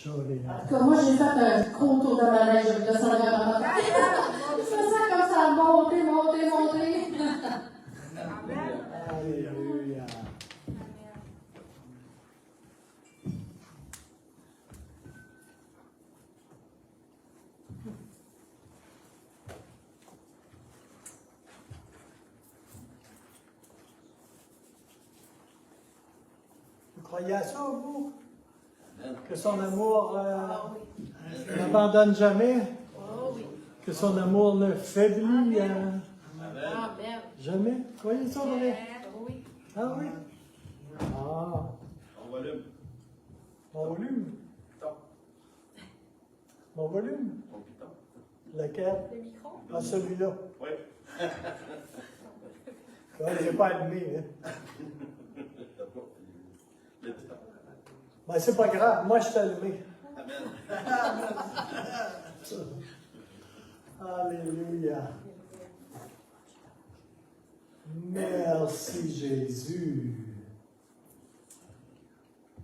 Joli. En tout cas, moi, j'ai fait un gros tour de manège. Je descendais vraiment. Je me sens comme ça, monter, monter, monter. Alléluia. Vous croyez à ça, vous? Que son amour n'abandonne jamais? Oh oui. Que son amour ne faiblit Amen. jamais? Croyez ça, vrai? Oui. Ah oui? Ah, En volume. mon volume? Piton. Mon volume? Mon piton. Lequel? Le micro. Ah, celui-là. Oui. Ouais, il n'est pas allumé, hein? Le piton. Ben, c'est pas grave, moi je suis allumé. Amen. Alléluia. Merci Jésus.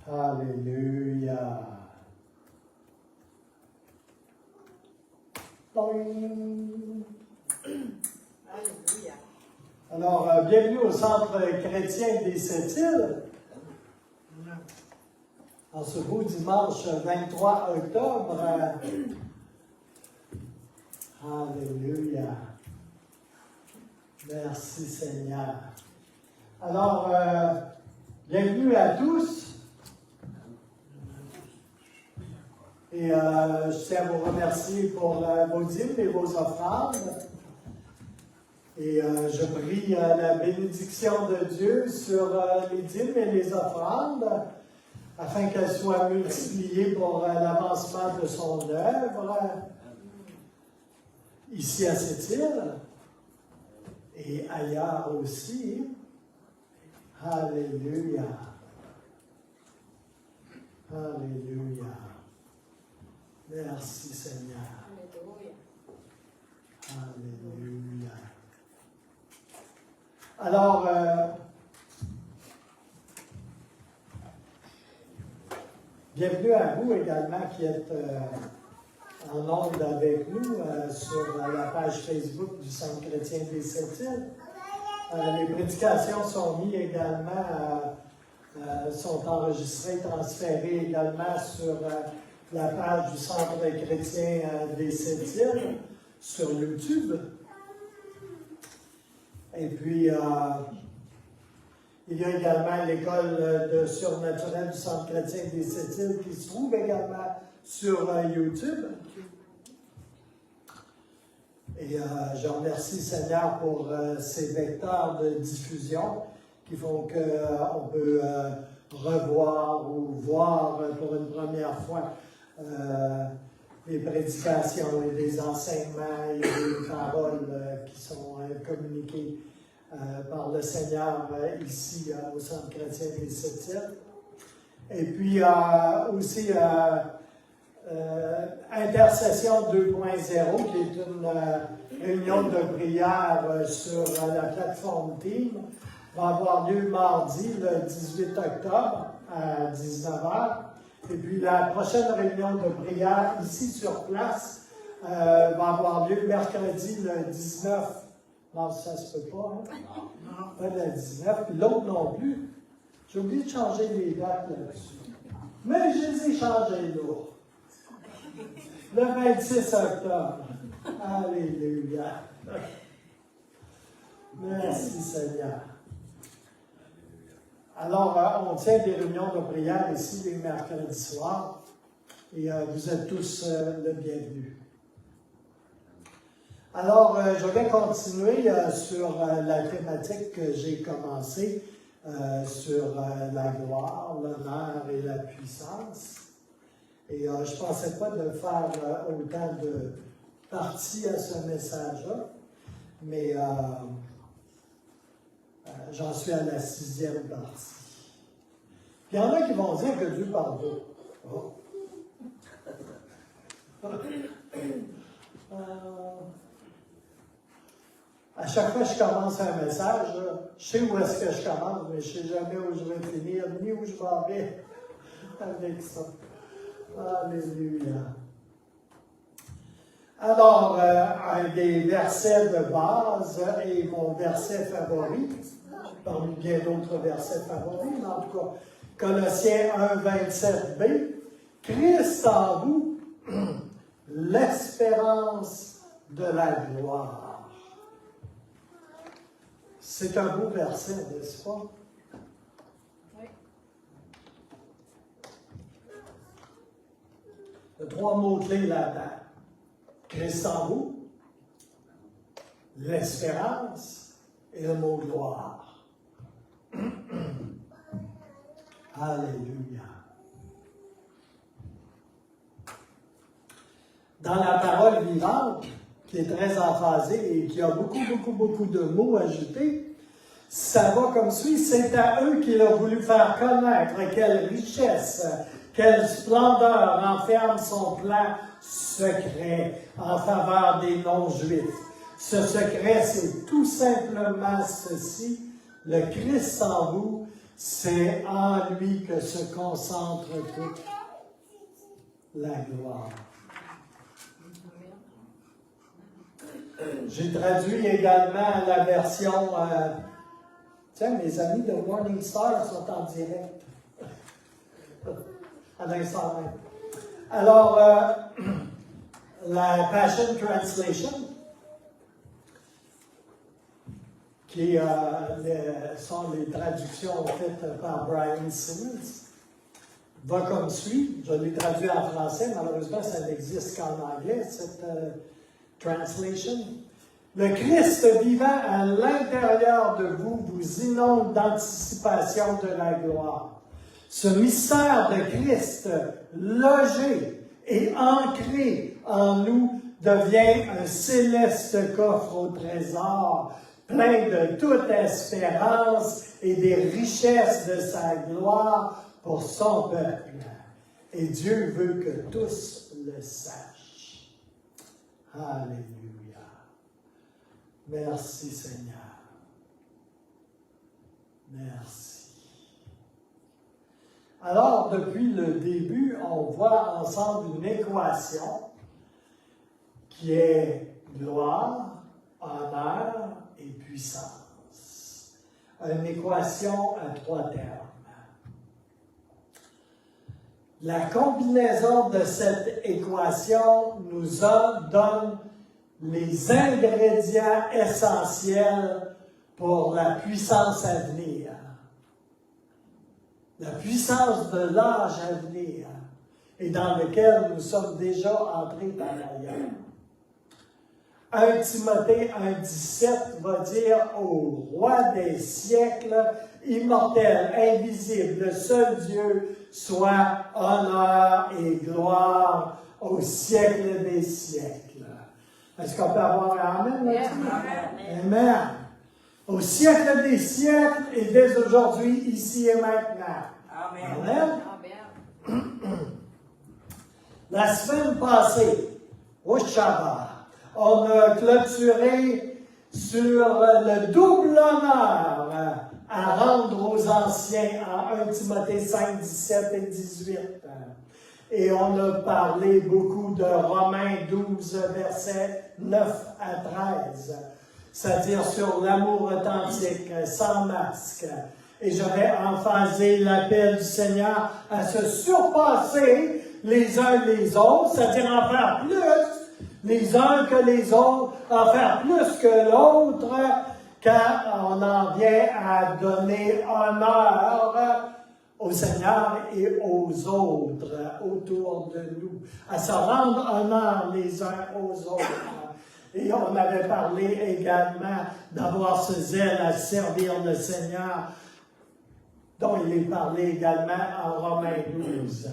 Alléluia. Boing. Alléluia. Alors, bienvenue au Centre chrétien des Sept-Îles. En ce beau dimanche 23 octobre. Alléluia. Merci Seigneur. Alors, bienvenue à tous. Et je tiens à vous remercier pour vos dîmes et vos offrandes. Et je prie la bénédiction de Dieu sur les dîmes et les offrandes, afin qu'elles soient multipliées pour l'avancement de son œuvre, ici à cette île, et ailleurs aussi. Alléluia. Alléluia. Merci Seigneur. Alléluia. Alors, bienvenue à vous également qui êtes en ondes avec nous sur la page Facebook du Centre chrétien des Sept-Îles. Les prédications sont mises également, sont enregistrées, transférées également sur la page du Centre chrétien des Sept-Îles sur YouTube. Et puis, il y a également l'école de surnaturel du Centre chrétien des Sept-Îles qui se trouve également sur YouTube. Et je remercie le Seigneur pour ces vecteurs de diffusion qui font qu'on peut revoir ou voir pour une première fois les prédications et les enseignements et les paroles qui sont communiquées par le Seigneur ici au Centre chrétien des Sept-Îles. Et puis aussi Intercession 2.0, qui est une réunion de prière sur la plateforme Team, va avoir lieu mardi, le 18 octobre, à 19h. Et puis la prochaine réunion de prière ici sur place va avoir lieu mercredi, le 19. Non, ça se peut pas, hein? Non. Pas le 19, puis l'autre non plus. J'ai oublié de changer les dates là-dessus. Mais je les ai changées là. Le 26 octobre. Alléluia. Merci Seigneur. Alors, on tient des réunions de prière ici les mercredis soirs. Et vous êtes tous le bienvenu. Alors, je vais continuer sur la thématique que j'ai commencée, sur la gloire, l'honneur et la puissance. Et je ne pensais pas de faire autant de parties à ce message-là, mais j'en suis à la 6e partie. Il y en a qui vont dire que Dieu parle pas. Oh. À chaque fois que je commence un message, je sais où est-ce que je commence, mais je ne sais jamais où je vais finir, ni où je m'en vais avec ça. Alléluia. Alors, un des versets de base et mon verset favori, parmi bien d'autres versets favoris, mais en tout cas, Colossiens 1, 27b, Christ en vous, l'espérance de la gloire. C'est un beau verset, n'est-ce pas? Oui. Il y a 3 mots-clés là-dedans. Christ en vous, l'espérance et le mot gloire. Alléluia. Dans la parole vivante, qui est très emphasée et qui a beaucoup de mots ajoutés, ça va comme suit. C'est à eux qu'il a voulu faire connaître quelle richesse, quelle splendeur renferme son plan secret en faveur des non-juifs. Ce secret, c'est tout simplement ceci. Le Christ en vous, c'est en lui que se concentre toute la gloire. J'ai traduit également la version... tiens, mes amis de Morning Star sont en direct. À l'instant même. Alors, la Passion Translation, qui sont les traductions faites par Brian Simmons, va comme suit. Je l'ai traduit en français, malheureusement, ça n'existe qu'en anglais, cette translation. Le Christ vivant à l'intérieur de vous vous inonde d'anticipation de la gloire. Ce mystère de Christ, logé et ancré en nous, devient un céleste coffre au trésor, plein de toute espérance et des richesses de sa gloire pour son peuple. Et Dieu veut que tous le sachent. Alléluia. Merci Seigneur. Merci. Alors, depuis le début, on voit ensemble une équation qui est gloire, honneur et puissance. Une équation à 3 termes. La combinaison de cette équation nous donne les ingrédients essentiels pour la puissance à venir. La puissance de l'âge à venir et dans lequel nous sommes déjà entrés par ailleurs. 1 Timothée 1,17 va dire au roi des siècles, immortel, invisible, le seul Dieu, soit honneur et gloire au siècle des siècles. Est-ce qu'on peut avoir un amen là-dessus? Amen. Au siècle des siècles et dès aujourd'hui, ici et maintenant. Amen. Amen. La semaine passée, au Shabbat, on a clôturé sur le double honneur à rendre aux anciens en 1 Timothée 5, 17 et 18. Et on a parlé beaucoup de Romains 12, versets 9 à 13. C'est-à-dire sur l'amour authentique, sans masque. Et j'avais emphasé l'appel du Seigneur à se surpasser les uns les autres, c'est-à-dire en faire plus les uns que les autres, en faire plus que l'autre, quand on en vient à donner honneur au Seigneur et aux autres autour de nous, à se rendre honneur les uns aux autres. Et on avait parlé également d'avoir ce zèle à servir le Seigneur, dont il est parlé également en Romains 12.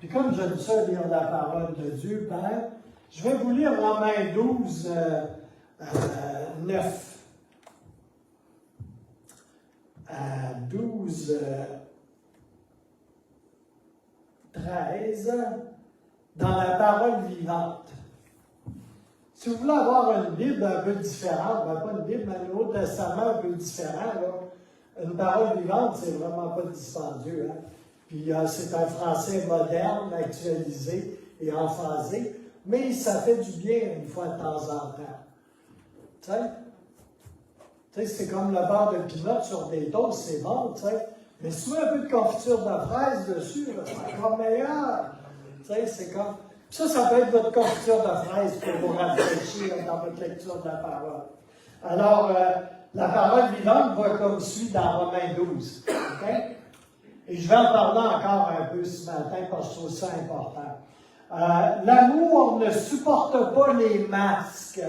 Puis comme j'aime ça lire la parole de Dieu, Père, je vais vous lire Romains 12, 9 à 12, 13, dans la parole vivante. Si vous voulez avoir une Bible un peu différente, ben pas une Bible, mais un Nouveau Testament un peu différent, là, une parole vivante, c'est vraiment pas dispendieux. Hein? Puis c'est un français moderne, actualisé et emphasé, mais ça fait du bien une fois de temps en temps. Tu sais, c'est comme le beurre de pinot sur des toasts, c'est bon, tu sais. Mais si tu mets un peu de confiture de fraise dessus, c'est encore meilleur. Tu sais, c'est comme... Ça peut être votre confiture de fraise pour vous rafraîchir dans votre lecture de la parole. Alors, la parole vivante va comme suit dans Romains 12. Okay? Et je vais en parler encore un peu ce matin parce que je trouve ça important. L'amour ne supporte pas les masques.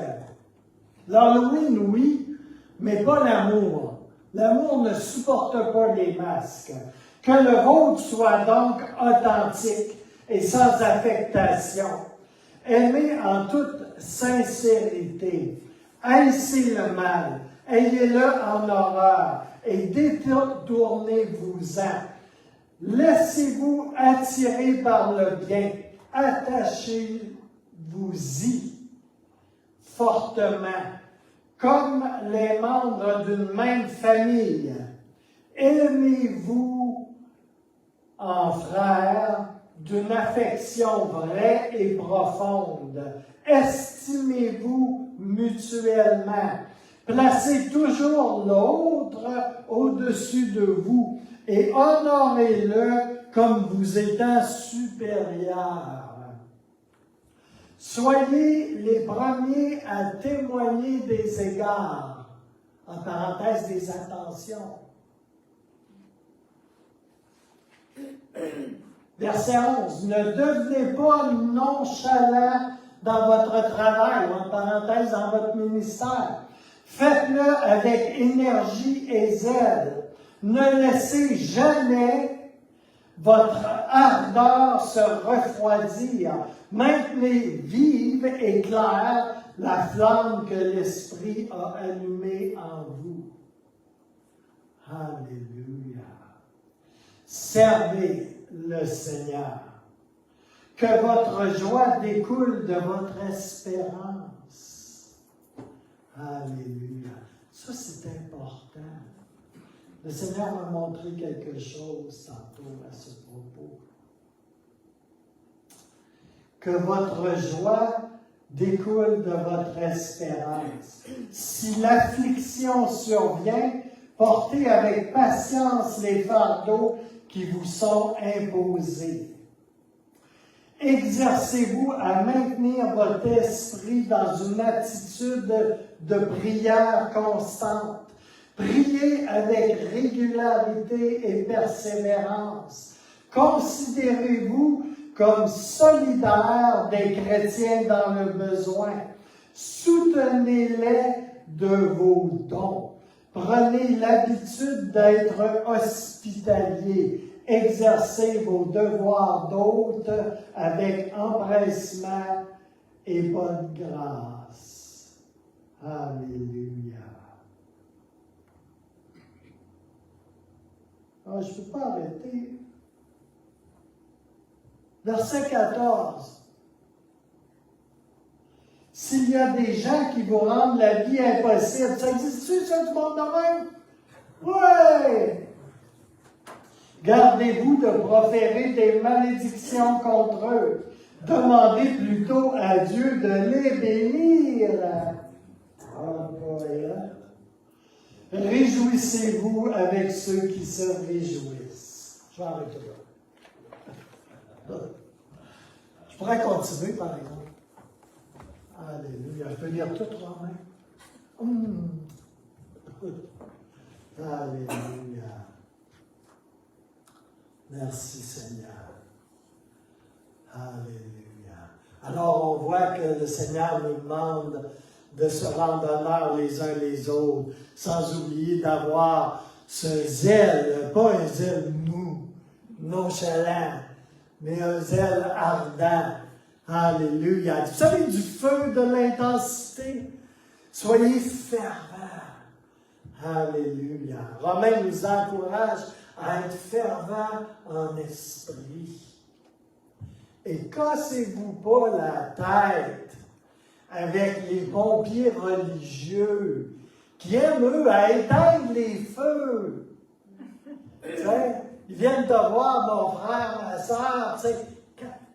L'Halloween, oui, mais pas l'amour. L'amour ne supporte pas les masques. Que le vôtre soit donc authentique et sans affectation. Aimez en toute sincérité. Haïssez le mal. Ayez-le en horreur et détournez-vous-en. Laissez-vous attirer par le bien. Attachez-vous-y fortement, comme les membres d'une même famille. Aimez-vous en frères d'une affection vraie et profonde. Estimez-vous mutuellement. Placez toujours l'autre au-dessus de vous et honorez-le comme vous étant supérieur. Soyez les premiers à témoigner des égards, en parenthèse des intentions. Verset 11. Ne devenez pas nonchalants dans votre travail, ou en parenthèse dans votre ministère. Faites-le avec énergie et zèle. Ne laissez jamais votre ardeur se refroidir. Maintenez vive et claire la flamme que l'Esprit a allumée en vous. Alléluia. Servez le Seigneur. Que votre joie découle de votre espérance. Alléluia. Ça, c'est important. Le Seigneur m'a montré quelque chose tantôt à ce propos. Que votre joie découle de votre espérance. Si l'affliction survient, portez avec patience les fardeaux qui vous sont imposés. Exercez-vous à maintenir votre esprit dans une attitude de prière constante. Priez avec régularité et persévérance. Considérez-vous comme solidaires des chrétiens dans le besoin. Soutenez-les de vos dons. Prenez l'habitude d'être hospitaliers. Exercez vos devoirs d'hôte avec empressement et bonne grâce. Alléluia. Alors, je ne peux pas arrêter. Verset 14. S'il y a des gens qui vous rendent la vie impossible, ça existe-tu, ça, du monde de même? Oui! Gardez-vous de proférer des malédictions contre eux. Demandez plutôt à Dieu de les bénir. Réjouissez-vous avec ceux qui se réjouissent. Je vais arrêter là. Je pourrais continuer, par exemple. Alléluia. Je peux lire tout, Romain. Alléluia. Merci, Seigneur. Alléluia. Alors, on voit que le Seigneur nous demande de se rendre honneur les uns les autres, sans oublier d'avoir ce zèle, pas un zèle mou, nonchalant, mais un zèle ardent. Alléluia. Vous savez, du feu, de l'intensité. Soyez fervents. Alléluia. Romain nous encourage à être fervents en esprit. Et cassez-vous pas la tête avec les pompiers religieux qui aiment, eux, à éteindre les feux. Ils viennent te voir, mon frère, ma soeur, tu sais.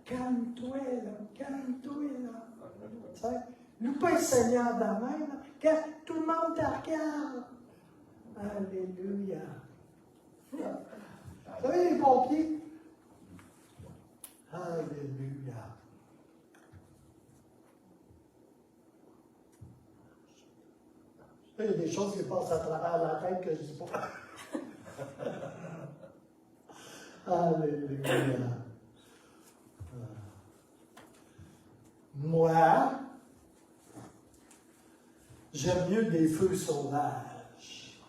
Calme-toi, là. Calme-toi, là. Tu sais, loue pas le Seigneur de la main, là. Quand tout le monde te regarde. Alléluia. Vous savez, les pompiers? Alléluia. Il y a des choses qui passent à travers la tête que je ne dis pas. Alléluia. Moi, j'aime mieux des feux sauvages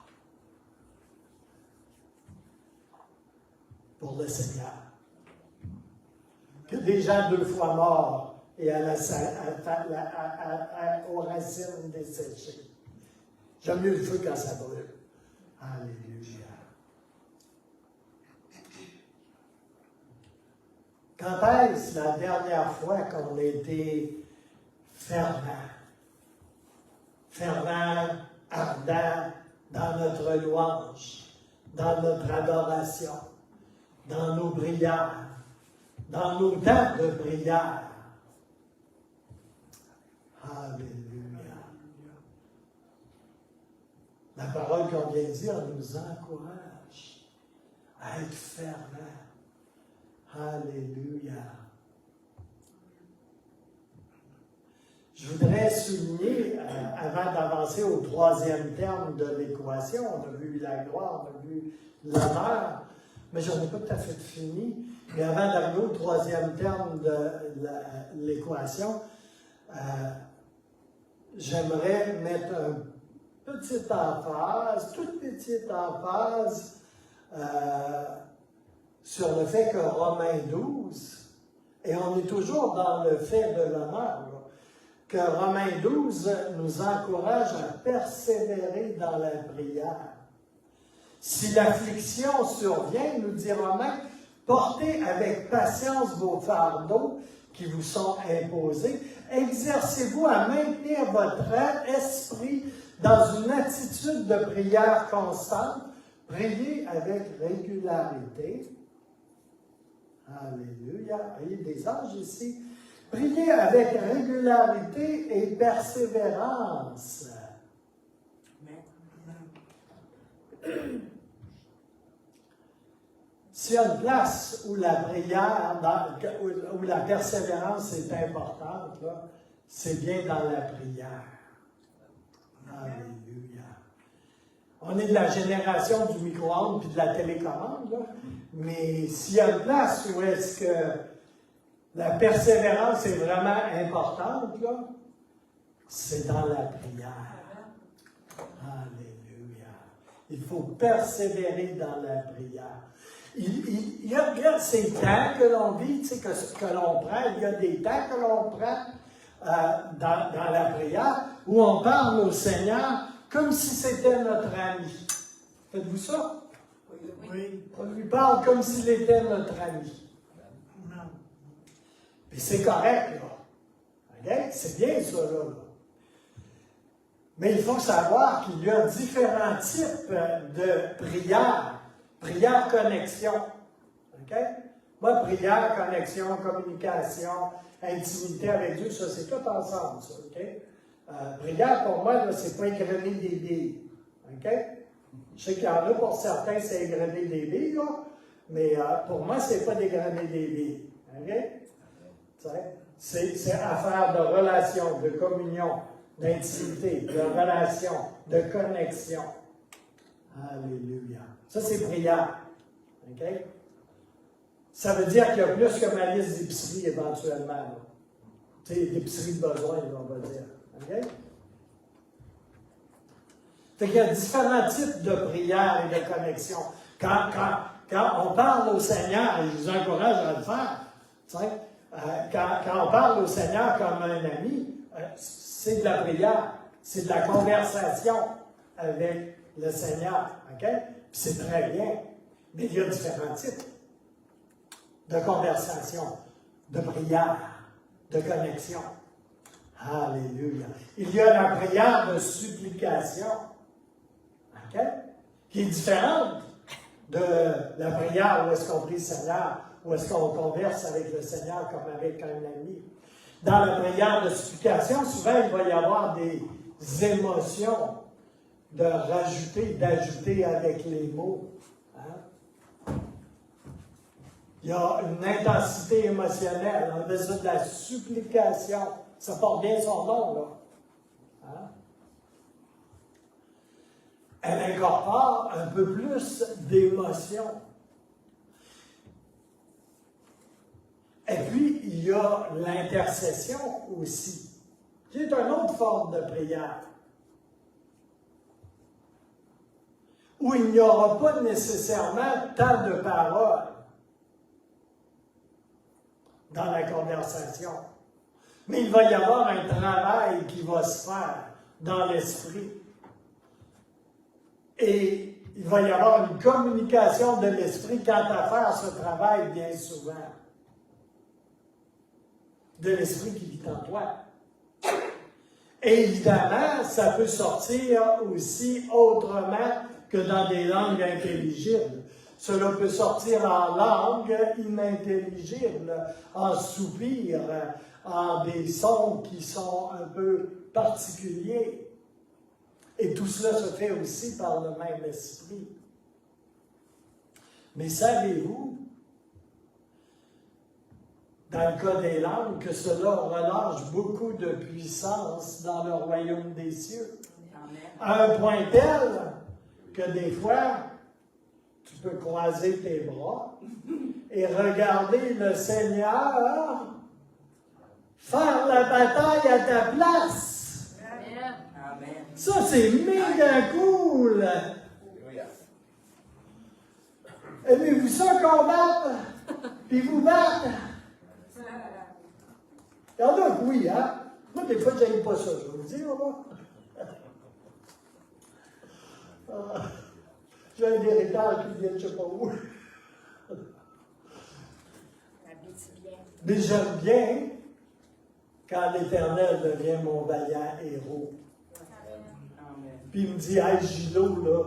pour le Seigneur que des gens 2 fois morts et aux racines desséchées. J'aime mieux le feu quand ça brûle. Alléluia. Quand est-ce la dernière fois qu'on a été fervent, ardent dans notre louange, dans notre adoration, dans nos prières, dans nos temps de prière? Alléluia. La parole qu'on vient de dire nous encourage à être fervent. Alléluia. Je voudrais souligner, avant d'avancer au 3e terme de l'équation, on a vu la gloire, on a vu l'honneur, mais je n'en ai pas tout à fait fini. Mais avant d'arriver au 3e terme de l'équation, j'aimerais mettre une petite emphase, toute petite emphase, sur le fait que Romains 12, et on est toujours dans le fait de l'honneur, que Romains 12 nous encourage à persévérer dans la prière. Si l'affliction survient, nous dit Romains, portez avec patience vos fardeaux qui vous sont imposés. Exercez-vous à maintenir votre esprit dans une attitude de prière constante. Priez avec régularité. Alléluia. Il y a des anges ici. Priez avec régularité et persévérance. S'il y a une place où la prière, où la persévérance est importante, c'est bien dans la prière. Alléluia. On est de la génération du micro-ondes et de la télécommande, là. Mais s'il y a une place où est-ce que la persévérance est vraiment importante, là, c'est dans la prière. Alléluia. Il faut persévérer dans la prière. Il y a ces temps que l'on vit, tu sais, que l'on prend, il y a des temps que l'on prend dans la prière où on parle au Seigneur comme si c'était notre ami. Faites-vous ça? Oui. On lui parle comme s'il était notre ami. Puis c'est correct, là. Okay? C'est bien ça, là. Mais il faut savoir qu'il y a différents types de prières. Prière, connexion. OK? Moi, prière, connexion, communication, intimité avec Dieu, ça, c'est tout ensemble, ça. OK? Prière, pour moi, là, c'est pas égrener des billes. OK? Je sais qu'il y en a, pour certains, c'est égrener des billes, là, mais pour moi, c'est pas d'égrener des billes. OK? C'est affaire de relation, de communion, d'intimité, de relation, de connexion. Alléluia. Ça, c'est prière. OK? Ça veut dire qu'il y a plus que ma liste d'épicerie éventuellement. Tu sais, d'épicerie de besoin, on va dire. OK? Fait qu'il y a différents types de prière et de connexion. Quand on parle au Seigneur, et je vous encourage à le faire, tu sais, quand on parle au Seigneur comme un ami, c'est de la prière, c'est de la conversation avec le Seigneur. OK? Puis c'est très bien. Mais il y a différents types de conversation, de prière, de connexion. Alléluia. Il y a la prière de supplication, OK? Qui est différente de la prière où est-ce qu'on prie le Seigneur, où est-ce qu'on converse avec le Seigneur comme avec un ami. Dans la prière de supplication, souvent il va y avoir des émotions d'ajouter avec les mots. Hein? Il y a une intensité émotionnelle, on appelle ça de la supplication. Ça porte bien son nom, là. Hein? Elle incorpore un peu plus d'émotion. Et puis, il y a l'intercession aussi, qui est une autre forme de prière, où il n'y aura pas nécessairement tant de paroles dans la conversation, mais il va y avoir un travail qui va se faire dans l'esprit. Et il va y avoir une communication de l'esprit quant à faire ce travail bien souvent. De l'esprit qui vit en toi. Et évidemment, ça peut sortir aussi autrement que dans des langues intelligibles. Cela peut sortir en langue inintelligible, en soupirs, en des sons qui sont un peu particuliers. Et tout cela se fait aussi par le même esprit. Mais savez-vous, dans le cas des langues, que cela relâche beaucoup de puissance dans le royaume des cieux? À un point tel que des fois, tu peux croiser tes bras et regarder le Seigneur faire la bataille à ta place. Amen. Ça, c'est méga cool! Aimez-vous ça combattre? Puis vous battre? Il y en a que oui, hein? Moi, des fois, je n'aime pas ça, je vais vous dire, moi. J'ai un héritage qui vient de je ne sais pas où. Mais j'aime bien quand l'Éternel devient mon vaillant héros. Puis il me dit, hey Gilo, là,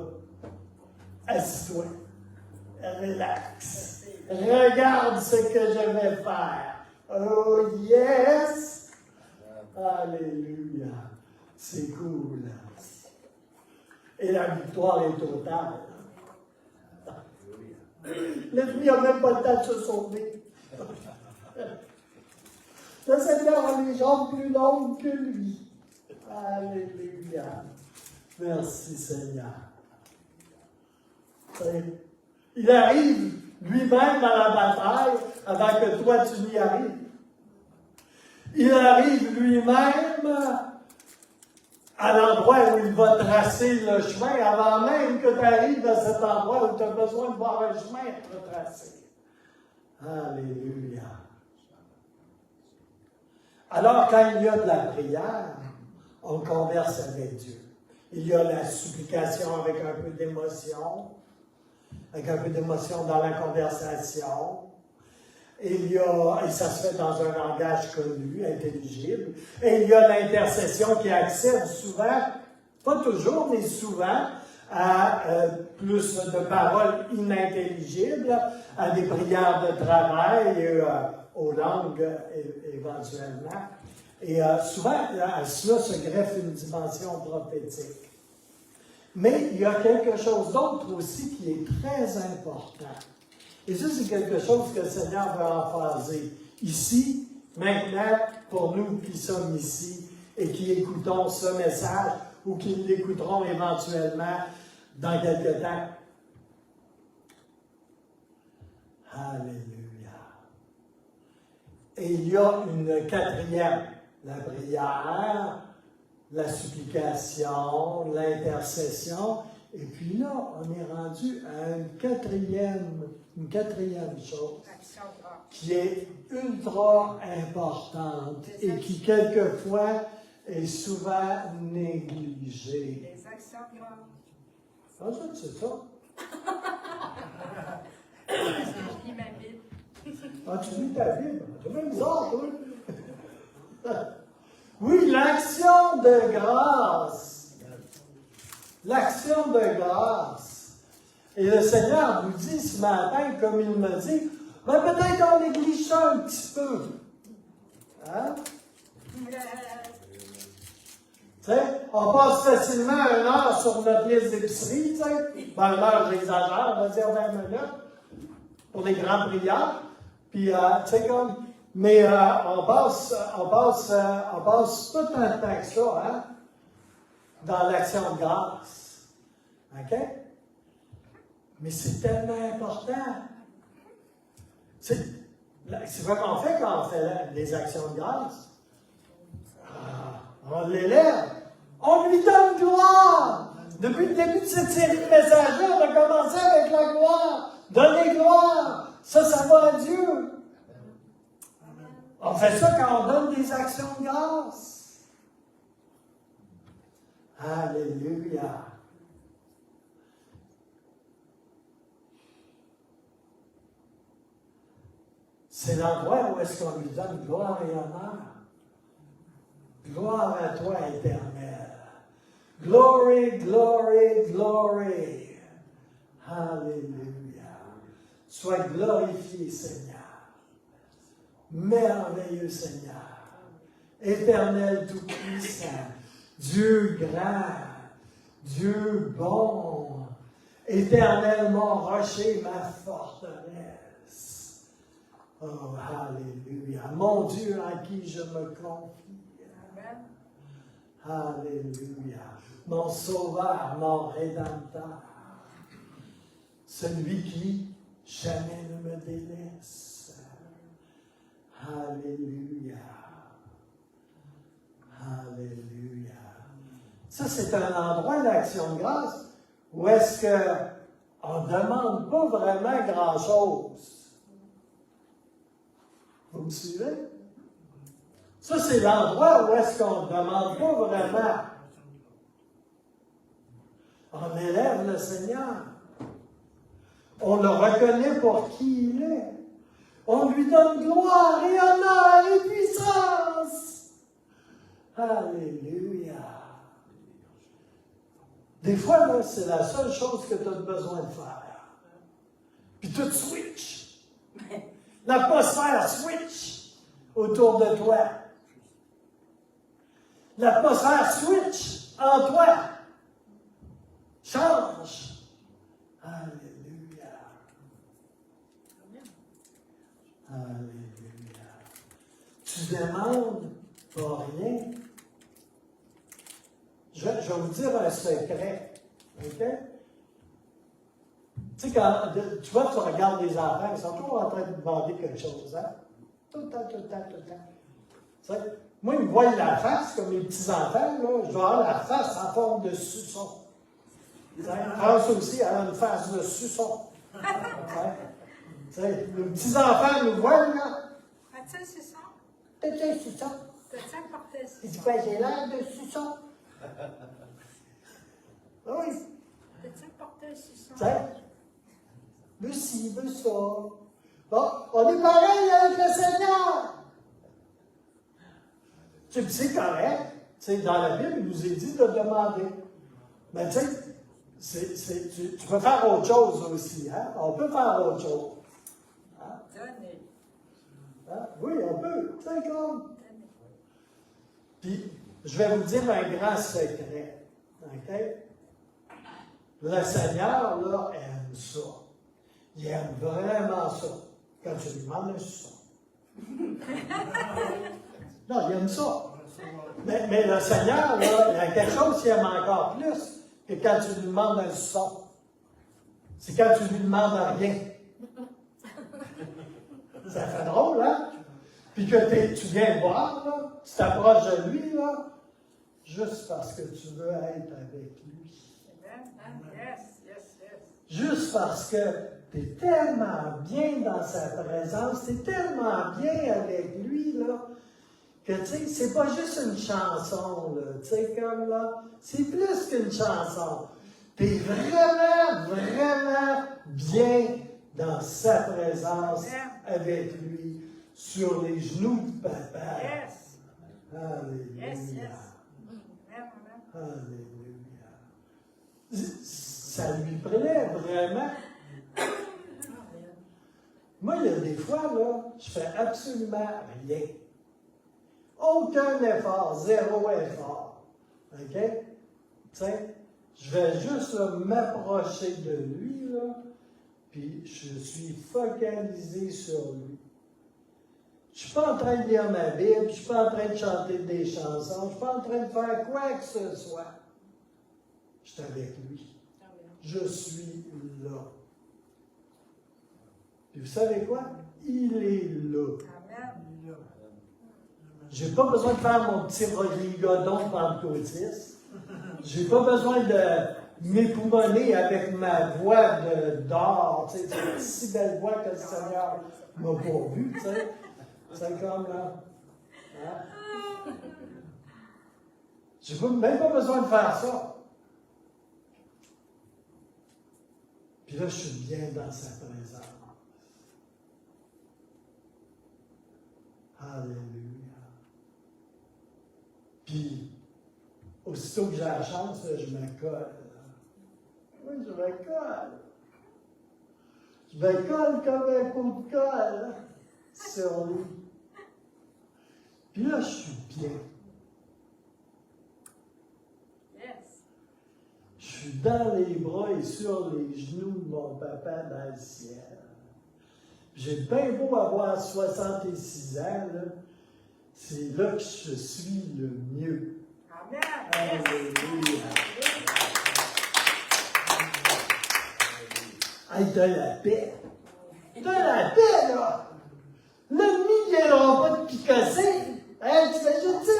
assis-toi, relax, regarde ce que je vais faire. Oh yes! Alléluia! C'est cool. Et la victoire est totale. L'ennemi n'a même pas le temps de se sauver. Le Seigneur a les jambes plus longues que lui. Alléluia. Merci Seigneur. Il arrive lui-même à la bataille avant que toi tu n'y arrives. Il arrive lui-même à l'endroit où il va tracer le chemin avant même que tu arrives à cet endroit où tu as besoin de voir un chemin être tracé. Alléluia. Alors, quand il y a de la prière, on converse avec Dieu. Il y a la supplication avec un peu d'émotion, dans la conversation. Et ça se fait dans un langage connu, intelligible. Et il y a l'intercession qui accède souvent, pas toujours, mais souvent, à plus de paroles inintelligibles, à des prières de travail, aux langues éventuellement. Et souvent, à cela se greffe une dimension prophétique. Mais il y a quelque chose d'autre aussi qui est très important. Et ça, c'est quelque chose que le Seigneur veut emphaser ici, maintenant, pour nous qui sommes ici et qui écoutons ce message ou qui l'écouteront éventuellement dans quelque temps. Alléluia. Et il y a une quatrième, la prière, la supplication, l'intercession. Et puis là, on est rendu à une quatrième chose qui est ultra importante et qui, quelquefois, est souvent négligée. Les actions Ah, ça, c'est ça. Je lis ma Bible. Ah, tu lis ta Bible? C'est même bizarre, toi. Oui, l'action de grâce. L'action de grâce. Et le Seigneur nous dit ce matin, comme il me dit, ben peut-être on néglige ça un petit peu. Hein? Tu sais, on passe facilement 1 heure sur notre liste d'épicerie, tu sais. Ben, 1 heure, j'exagère, on va dire 20 minutes pour les grandes prières. Puis, tu sais, comme, mais on passe pas tant de temps que ça, hein, dans l'action de grâce. OK? Mais c'est tellement important. C'est comment on fait quand on fait des actions de grâce? On l'élève. On lui donne gloire. Depuis le début de cette série de messages-là, on a commencé avec la gloire. Donner gloire. Ça va à Dieu. On fait ça quand on donne des actions de grâce. Alléluia. C'est l'endroit où est-ce qu'on lui donne gloire et honneur. Gloire à toi, Éternel. Glory, glory, glory. Alléluia. Sois glorifié, Seigneur. Merveilleux Seigneur. Éternel tout-puissant. Dieu grand. Dieu bon. Éternel mon rocher, ma forteresse. Oh, alléluia. Mon Dieu en qui je me confie. Alléluia. Mon sauveur, mon rédempteur. Celui qui jamais ne me délaisse. Alléluia. Alléluia. Ça, c'est un endroit d'action de grâce où est-ce qu'on ne demande pas vraiment grand-chose. Vous me suivez? Ça, c'est l'endroit où est-ce qu'on ne demande pas vraiment. On élève le Seigneur. On le reconnaît pour qui il est. On lui donne gloire et honneur et puissance. Alléluia. Des fois, là, c'est la seule chose que tu as besoin de faire. Puis tout switch. L'atmosphère switch autour de toi. L'atmosphère switch en toi. Change. Alléluia. Alléluia. Tu demandes pas rien. Je vais vous dire un secret. OK? Tu sais, quand tu vois, tu regardes les enfants, ils sont toujours en train de demander quelque chose. Hein? Tout le temps, tout le temps, tout le temps. Tu sais, moi, ils me voient la face, comme les petits-enfants, là, je dois avoir la face en forme de suçon. France aussi, elle a une face de suçon. Tu sais, les petits-enfants nous voient, là. As-tu un suçon? T'es un suçon. T'as-tu apporté un Il dit, suçon? ben, j'ai l'air de suçon. Oui. T'as-tu apporté un suçon? Tu sais, veux ci, veux ça. Bon, on est pareil avec le Seigneur. Tu sais, c'est correct. Tu sais, dans la Bible, il nous est dit de demander. Mais tu sais, tu peux faire autre chose aussi. Hein? On peut faire autre chose. Hein? Donnez. Hein? Oui, on peut. Tu sais, comme. Puis, je vais vous dire un grand secret. OK? Le Seigneur, là, aime ça. Il aime vraiment ça. Quand tu lui demandes un suçon. Non, il aime ça. Mais le Seigneur, là, il y a quelque chose qu'il aime encore plus que quand tu lui demandes un suçon. C'est quand tu lui demandes rien. Ça fait drôle, hein? Puis que tu viens voir, là, tu t'approches de lui, là, juste parce que tu veux être avec lui. Yes, yes, yes. Juste parce que tu es tellement bien dans sa présence, tu es tellement bien avec lui, là, que tu sais, c'est pas juste une chanson, là, tu sais, comme là, c'est plus qu'une chanson. Tu es vraiment, vraiment bien dans sa présence avec lui, sur les genoux de papa. Yes. Alléluia. Yes, yes. Amen, amen. Alléluia. ça lui plaît vraiment. Moi, il y a des fois, là, je fais absolument rien. Aucun effort, zéro effort. OK? Tu sais, je vais juste m'approcher de lui, là, puis je suis focalisé sur lui. Je ne suis pas en train de lire ma Bible, je ne suis pas en train de chanter des chansons, je ne suis pas en train de faire quoi que ce soit. Je suis avec lui. Je suis là. Et vous savez quoi? Il est là. Amen. Je n'ai pas besoin de faire mon petit rigodon pentecôtiste. Je n'ai pas besoin de m'époumoner avec ma voix d'or. Tu sais, c'est une si belle voix que le Seigneur m'a pourvue. Tu sais. C'est comme là. Hein? Je n'ai même pas besoin de faire ça. Puis là, je suis bien dans sa présence. Alléluia. Puis, aussitôt que j'ai la chance, je me colle. Oui, je me colle. Je me colle comme un coup de colle sur lui. Puis là, je suis bien. Yes. Je suis dans les bras et sur les genoux de mon papa dans le ciel. J'ai bien beau avoir 66 ans, là, c'est là que je suis le mieux. Amen. Alléluia. Hey, t'as la paix. T'as la paix, là. L'ennemi ne viendra pas te picasser. Hein, tu fais juste ça.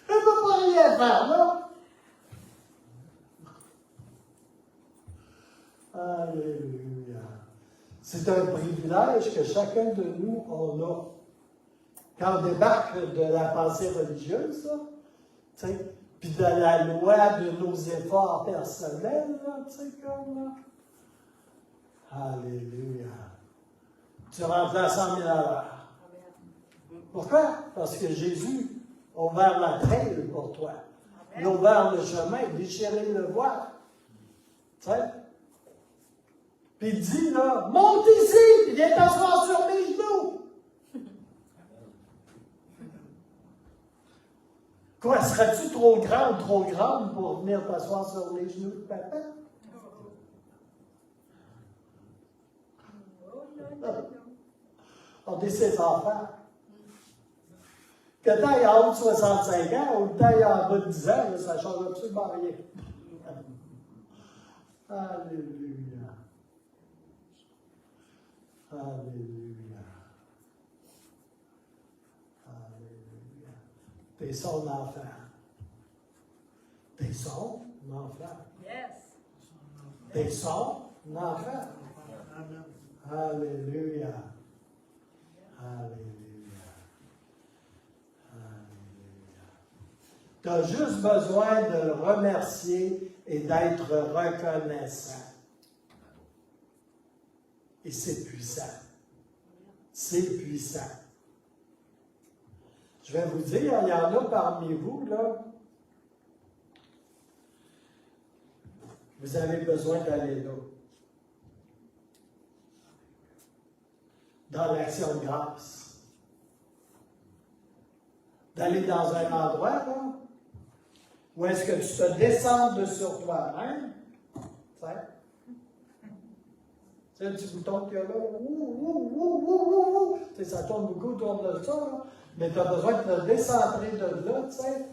Elle ne peut pas rien faire, là. Alléluia. C'est un privilège que chacun de nous en a. Quand on débarque de la pensée religieuse, là, puis de la loi de nos efforts personnels, là, tu sais, comme là. Alléluia. Tu rentres à 100 000 à l'heure. Pourquoi? Parce que Jésus a ouvert la traîne pour toi. Il a ouvert le chemin, déchiré le voile. Tu sais? Puis il dit, là, monte ici, puis viens t'asseoir sur mes genoux. Quoi, serais-tu trop grande pour venir t'asseoir sur les genoux de papa? On dit ses enfants. Que tu ailles en haut de 65 ans ou que tu ailles en bas de 10 ans, là, ça ne change absolument rien. Alléluia. Alléluia. Alléluia. T'es son enfant. T'es son enfant. Yes. T'es son enfant. Alléluia. Alléluia. Alléluia. Tu as juste besoin de le remercier et d'être reconnaissant. Et c'est puissant. C'est puissant. Je vais vous dire, il y en a parmi vous, là, vous avez besoin d'aller là. Dans l'action de grâce. D'aller dans un endroit, là, où est-ce que tu te descendes sur toi-même, tu sais, le petit bouton qu'il y a là, tu sais, ça tourne beaucoup autour de ça, là, mais tu as besoin de te décentrer de là, tu sais,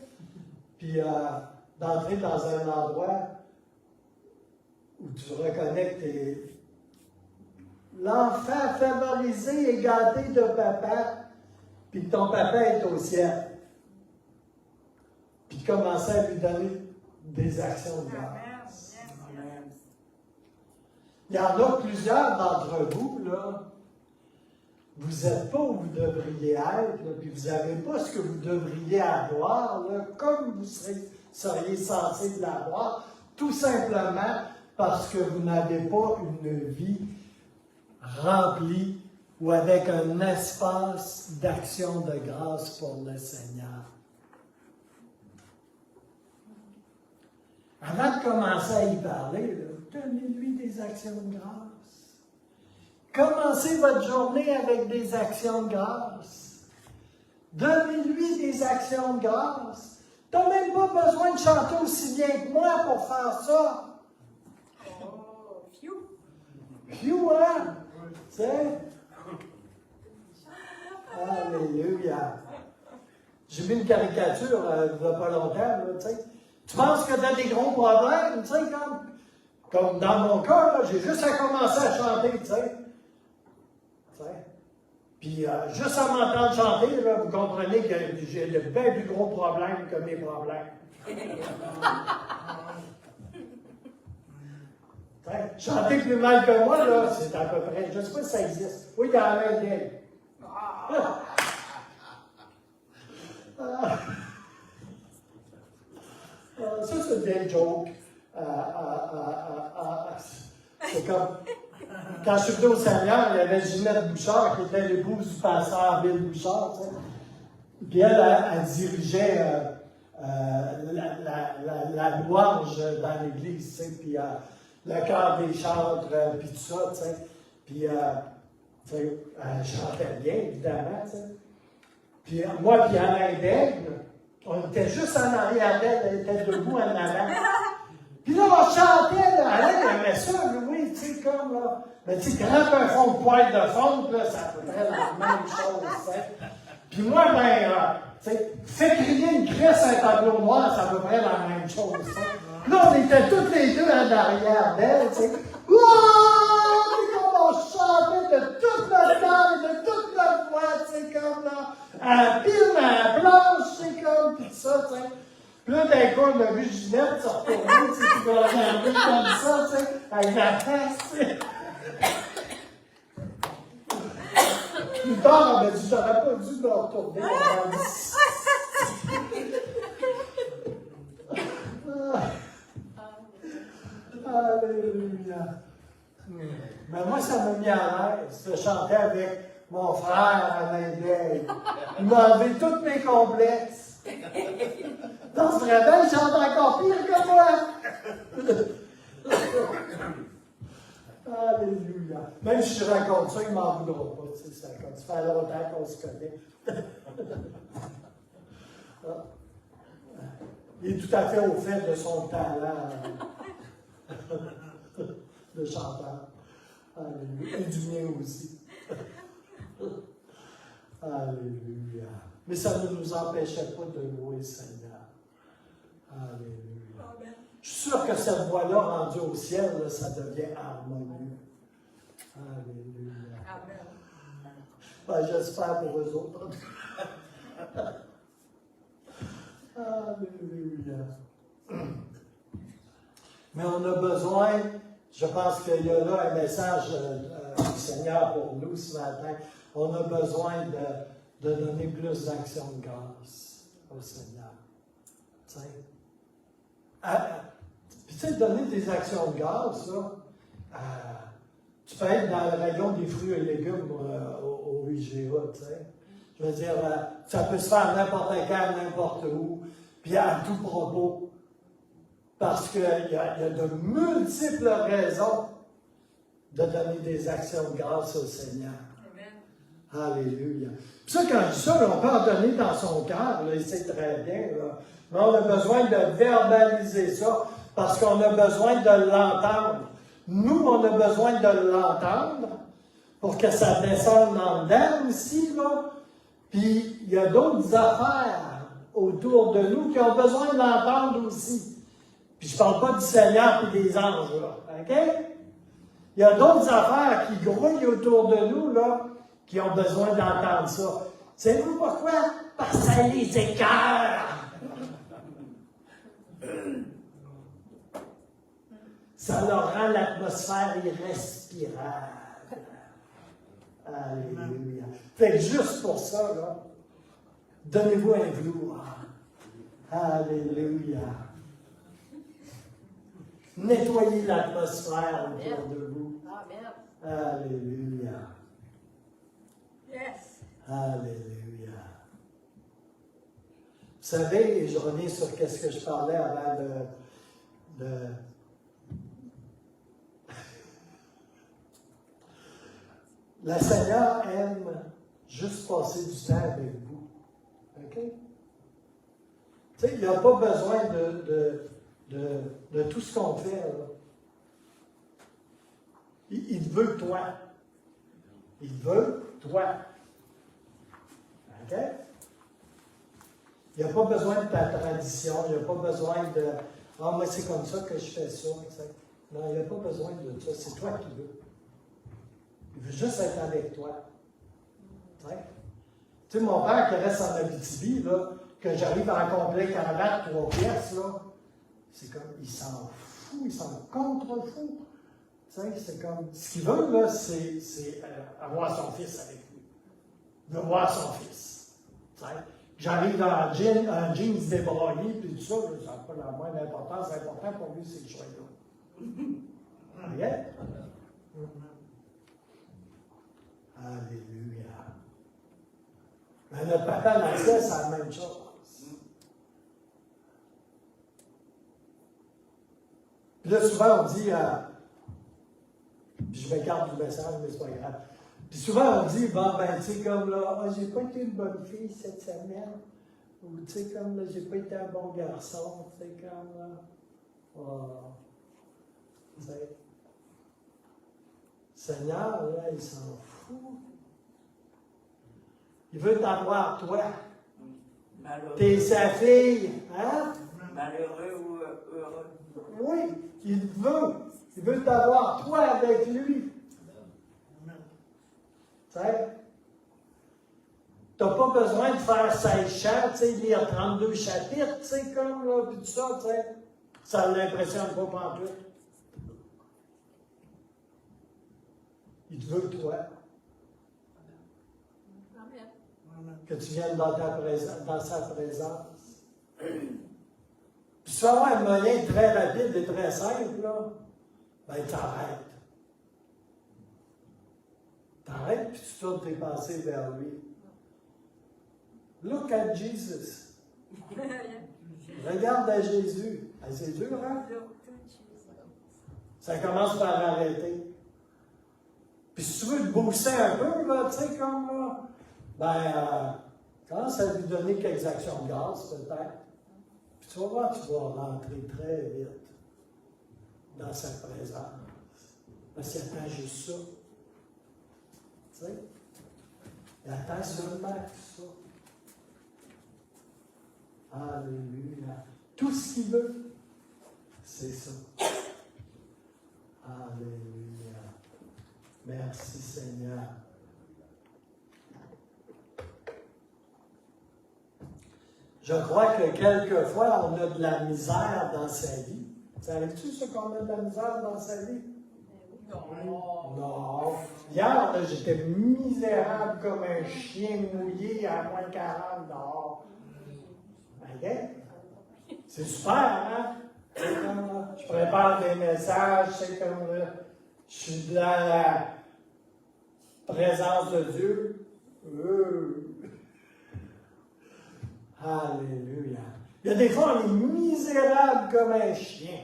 puis d'entrer dans un endroit où tu reconnais que tu es l'enfant favorisé et gâté de papa, puis que ton papa est au ciel. Puis de commencer à lui donner des actions de grâce. Amen. Il y en a plusieurs d'entre vous, là, vous n'êtes pas où vous devriez être, là, puis vous n'avez pas ce que vous devriez avoir, là, comme vous seriez censé l'avoir, tout simplement parce que vous n'avez pas une vie remplie ou avec un espace d'action de grâce pour le Seigneur. avant de commencer à y parler, là, donnez-lui des actions de grâce. Commencez votre journée avec des actions de grâce. Donnez-lui des actions de grâce. Tu n'as même pas besoin de chanter aussi bien que moi pour faire ça. Oh, phew. Phew, hein? Tu sais? Alléluia. J'ai vu une caricature il n'y a pas longtemps, là, tu sais. Tu penses que tu as des gros problèmes, tu sais, comme dans mon cas, là, j'ai juste à commencer à chanter, tu sais. Tu sais. Puis, juste à m'entendre chanter, là, vous comprenez que j'ai de bien plus gros problèmes que mes problèmes. Tu sais, chanter plus mal que moi, là, c'est à peu près, je ne sais pas si ça existe. Oui, dans la même vieille. Ça, c'est une vieille joke. C'est comme, quand je suis venu au Seigneur, il y avait Ginette Bouchard, qui était l'épouse du pasteur Bill Bouchard, tu sais. Puis elle dirigeait la louange dans l'église, tu sais, puis le chœur des chantres, puis tout ça, tu sais. Puis, tu sais, elle chantait bien, évidemment, tu sais. Puis moi puis Alain Daigle, on était juste en arrière d'elle, elle était debout en avant. Puis là, on chantait, là, Alain aimait ça, oui, tu sais, comme là. Mais tu sais, grimpe un fond de poêle de fonte, là, ça peut être la même chose, tu sais. Puis moi, ben, tu sais, fais crier une crisse un tableau noir, ça peut être la même chose, tu sais. Là, on était tous les deux en arrière d'elle, tu sais. Wouah! On chantait de toute notre temps, de toute notre voix, tu sais, comme là, à pile à la planche, c'est comme, pis ça, tu sais. Puis là, d'un coup, on a vu Ginette se retourner, tu sais, puis on a vu comme ça, tu sais, avec la face, tu sais. Plus tard, on m'a dit, j'aurais pas dû me retourner, on m'a dit. Alléluia. Mais moi, ça m'a mis à l'aise de chanter avec mon frère Alain Daigle. Il m'a enlevé tous mes complexes. Dans ce réveil, il chante encore pire que moi. Alléluia. Même si je raconte ça, il ne m'en voudra pas. Tu sais, ça fait longtemps qu'on se connaît. Il est tout à fait au fait de son talent de chanteur. Alléluia. Et du mien aussi. Alléluia. Mais ça ne nous empêchait pas de louer le Seigneur. Alléluia. Je suis sûr que cette voix-là, rendue au ciel, là, ça devient harmonieux. Alléluia. Amen. Ben, j'espère pour eux autres. Alléluia. Mais on a besoin, je pense qu'il y a là un message du Seigneur pour nous ce matin. On a besoin de donner plus d'action de grâce au Seigneur. Tu sais. Puis tu sais, donner des actions de grâce, là, tu peux être dans le rayon des fruits et légumes au IGA, tu sais. Je veux dire, ça peut se faire n'importe quand, n'importe où, puis à tout propos. Parce qu'il y a de multiples raisons de donner des actions de grâce au Seigneur. Amen. Alléluia. Puis ça, quand je dis ça, on peut en donner dans son cœur, il sait très bien. Là. Mais on a besoin de verbaliser ça, parce qu'on a besoin de l'entendre. Nous, on a besoin de l'entendre pour que ça descende en dedans aussi, là. Puis, il y a d'autres affaires autour de nous qui ont besoin de l'entendre aussi. Puis, je ne parle pas du Seigneur et des anges, là. OK? Il y a d'autres affaires qui grouillent autour de nous, là, qui ont besoin d'entendre ça. Savez-vous pourquoi? Parce que ça les écœure. Ça leur rend l'atmosphère irrespirable. Alléluia. Fait que juste pour ça, là, donnez-vous un velours. Alléluia. Nettoyez l'atmosphère autour de vous. Amen. Alléluia. Yes. Alléluia. Vous savez, et je reviens sur ce que je parlais avant Le Seigneur aime juste passer du temps avec vous. OK? Tu sais, il n'y a pas besoin de tout ce qu'on fait. Là. Il veut toi. Il veut toi. OK? Il n'y a pas besoin de ta tradition, il n'y a pas besoin de « Ah, moi, c'est comme ça que je fais ça. » Non, il n'y a pas besoin de ça. C'est toi qui veux. Il veut juste être avec toi. Tu sais, mon père qui reste en Abitibi, là, que j'arrive en complet cravate, 3 pièces, là, c'est comme, il s'en fout, il s'en contre-fout. Tu sais, c'est comme, ce qu'il veut, là, c'est avoir son fils avec lui. De voir son fils. Tu sais, j'arrive dans un jeans débraillé, puis tout ça, ça n'a pas la moindre importance. C'est important pour lui, c'est le choix-là. OK? Alléluia. Mais notre papa dans le ciel, c'est la même chose. Puis là, souvent, on dit, puis je m'écarte du message, mais c'est pas grave. Puis souvent, on dit, bon, ben, tu sais, comme là, ah, j'ai pas été une bonne fille cette semaine. Ou, tu sais, comme là, j'ai pas été un bon garçon. Tu sais, comme là. Oh. Tu sais. Seigneur, là, il s'en fout. Il veut t'avoir, toi. Malheureux. T'es sa fille, hein? Malheureux ou heureux. Oui, il veut. Il veut t'avoir, toi, avec lui. Tu sais? T'as pas besoin de faire 16 chants, tu sais, lire 32 chapitres, tu sais, comme, là, puis tout ça, tu sais. Ça ne l'impressionne pas pantoute. Il te veut, toi. Que tu viennes dans sa présence. Puis tu vas avoir un moyen très rapide et très simple, là. Ben, t'arrêtes. T'arrêtes, puis tu tournes tes pensées vers lui. Look at Jesus. Regarde à Jésus. Ah, c'est dur, hein? Ça commence par arrêter. Puis si tu veux te booster un peu, là, tu sais, comme là, ben, commence à lui donner quelques actions de grâce, peut-être. Puis tu vas voir, tu vas rentrer très vite dans sa présence. Parce qu'il attend juste ça. Tu sais? Il attend seulement ça. Alléluia. Tout ce qu'il veut, c'est ça. Alléluia. Merci Seigneur. Je crois que quelquefois, on a de la misère dans sa vie. Savais-tu ce qu'on a de la misère dans sa vie? Non. Hier, là, j'étais misérable comme un chien mouillé à moins 40 dehors. OK? C'est super, hein? Je prépare des messages, c'est comme là, je suis dans la présence de Dieu. Alléluia. Il y a des fois, on est misérable comme un chien.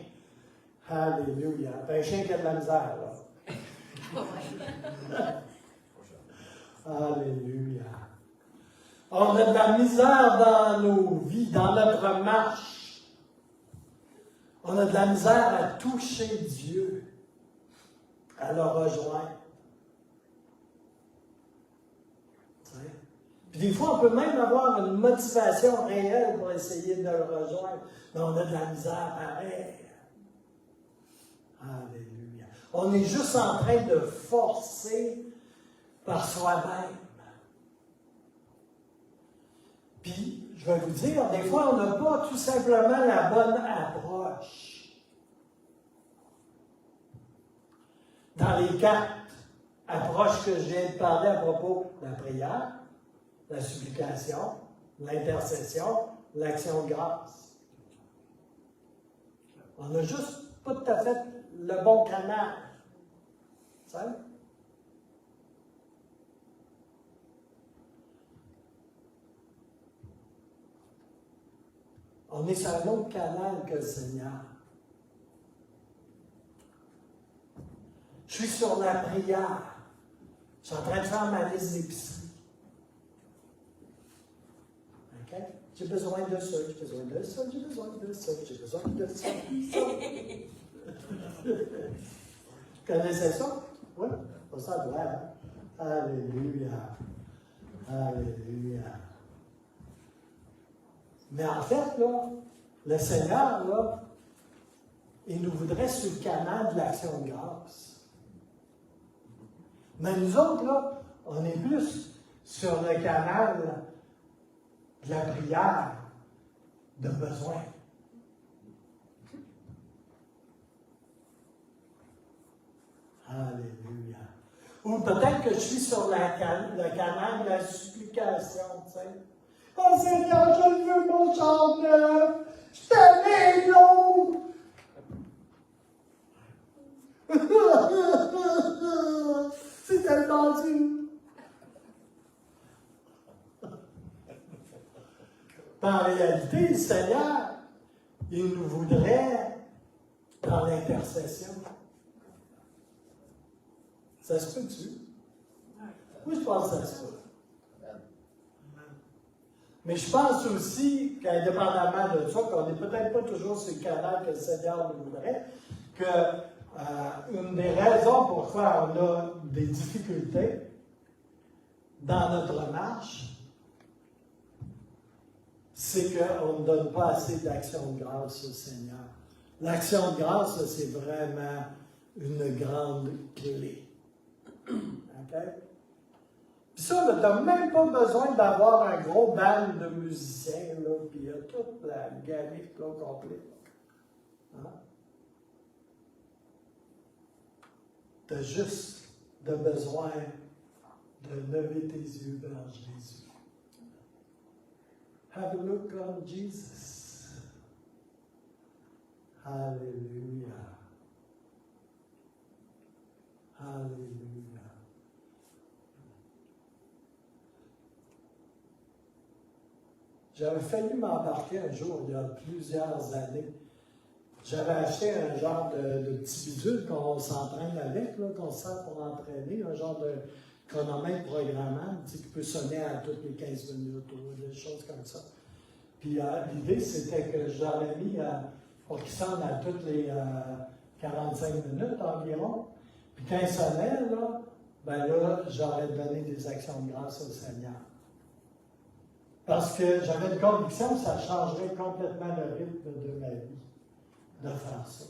Alléluia. Un chien qui a de la misère, là. Alléluia. On a de la misère dans nos vies, dans notre marche. On a de la misère à toucher Dieu, à le rejoindre. Puis des fois, on peut même avoir une motivation réelle pour essayer de le rejoindre, mais on a de la misère pareil. Alléluia. On est juste en train de forcer par soi-même. Puis, je vais vous dire, des fois, on n'a pas tout simplement la bonne approche. Dans les 4 approches que je viens de parler à propos de la prière, la supplication, l'intercession, l'action de grâce. On n'a juste pas tout à fait le bon canal. Tu sais? On est sur un autre canal que le Seigneur. suis sur la prière. Je suis en train de faire ma liste d'épicerie. OK? J'ai besoin de ça, j'ai besoin de ça, j'ai besoin de ça, j'ai besoin de ça. Vous connaissez ça? Oui? Pas ça doit, hein? Alléluia. Alléluia. Mais en fait, là, le Seigneur, là, il nous voudrait sur le canal de l'action de grâce. Mais nous autres, là, on est plus sur le canal de la prière de besoin. Alléluia. Ou peut-être que je suis sur le canal de la supplication, tu sais. Oh Seigneur, je veux mon char neuf! Je t'aime, l'autre! C'est tellement dur! En réalité, le Seigneur, il nous voudrait dans l'intercession. Ça se peut-tu? Oui, je pense que ça se peut. Mais je pense aussi qu'indépendamment de ça, qu'on n'est peut-être pas toujours sur le canal que le Seigneur nous voudrait, que une des raisons pourquoi on a des difficultés dans notre marche, c'est qu'on ne donne pas assez d'action de grâce au Seigneur. L'action de grâce, c'est vraiment une grande clé. OK? Puis ça, tu n'as même pas besoin d'avoir un gros band de musiciens, là, puis il y a toute la gamique là, complète. Hein? Tu as juste besoin de lever tes yeux vers Jésus. Have a look on Jesus. Alléluia. Alléluia. J'avais failli m'embarquer un jour, il y a plusieurs années. J'avais acheté un genre de petit bidule qu'on s'entraîne avec, là, qu'on sert pour entraîner, un genre de chronomètre programmable, qui peut sonner à toutes les 15 minutes ou des choses comme ça. Puis l'idée, c'était que je l'aurais mis pour qu'il sonne à toutes les 45 minutes environ. Puis quand il sonnait, là, ben là, j'aurais donné des actions de grâce au Seigneur. Parce que j'avais une conviction que ça changerait complètement le rythme de ma vie, de faire ça.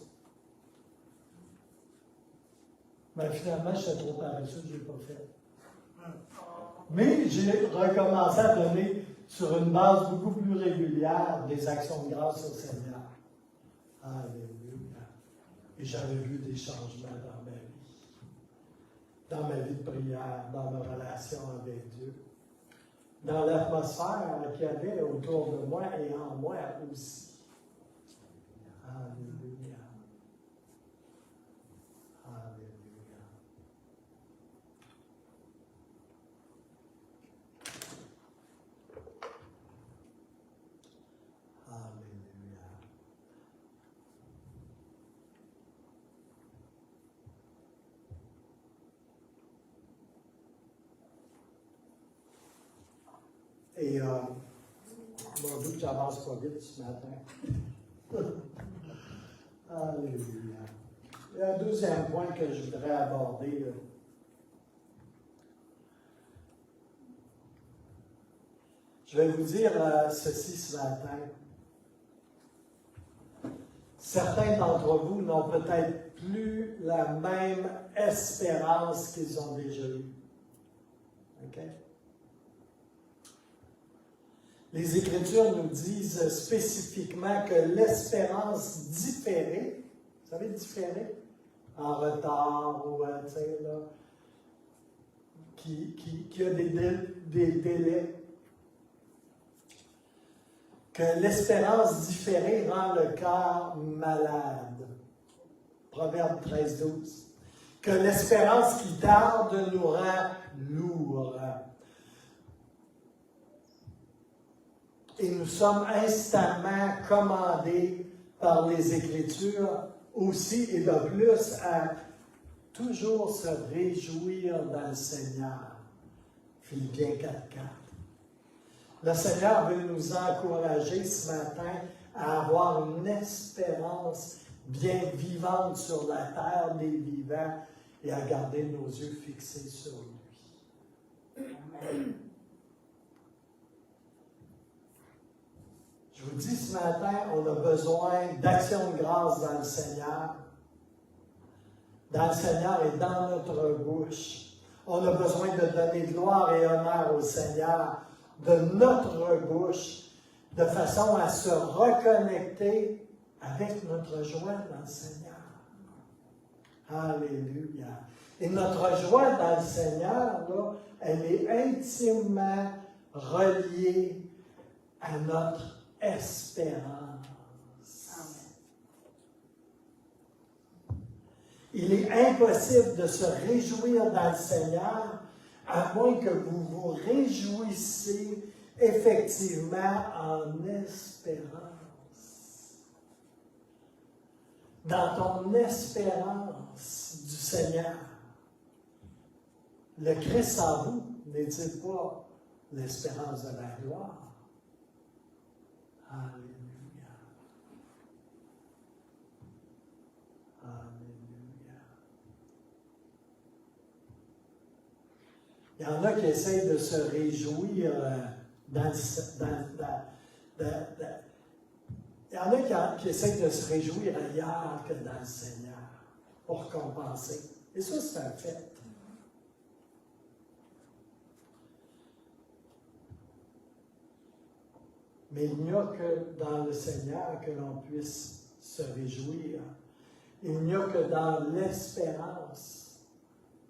Mais finalement, j'étais trop paresseux, je ne l'ai pas fait. Mais j'ai recommencé à donner sur une base beaucoup plus régulière des actions de grâce au Seigneur. Alléluia. Et j'avais vu des changements dans ma vie de prière, dans ma relation avec Dieu, dans l'atmosphère qu'il y avait autour de moi et en moi aussi. Alléluia. Alléluia. Alléluia. Et mon doute, j'avance pas vite ce matin. Alléluia. Il y a un deuxième point que je voudrais aborder. Là. Je vais vous dire ceci ce matin. Certains d'entre vous n'ont peut-être plus la même espérance qu'ils ont déjà eue. OK? Les Écritures nous disent spécifiquement que l'espérance différée, vous savez, différée, en retard ou, tu sais, là, qui a des délais, que l'espérance différée rend le cœur malade. Proverbe 13-12. Que l'espérance qui tarde nous rend lourds. Et nous sommes instamment commandés par les Écritures aussi et de plus à toujours se réjouir dans le Seigneur. Philippiens 4.4. Le Seigneur veut nous encourager ce matin à avoir une espérance bien vivante sur la terre des vivants et à garder nos yeux fixés sur lui. Amen. Je vous dis ce matin, on a besoin d'action de grâce dans le Seigneur. Dans le Seigneur et dans notre bouche. On a besoin de donner gloire et honneur au Seigneur de notre bouche, de façon à se reconnecter avec notre joie dans le Seigneur. Alléluia. Et notre joie dans le Seigneur, là, elle est intimement reliée à notre espérance. Il est impossible de se réjouir dans le Seigneur à moins que vous vous réjouissiez effectivement en espérance. Dans ton espérance du Seigneur, le Christ en vous n'est-il pas l'espérance de la gloire? Alléluia. Il y en a qui essayent de se réjouir il y en a qui essayent de se réjouir ailleurs que dans le Seigneur pour compenser. Et ça, c'est un fait. Mais il n'y a que dans le Seigneur que l'on puisse se réjouir. Il n'y a que dans l'espérance,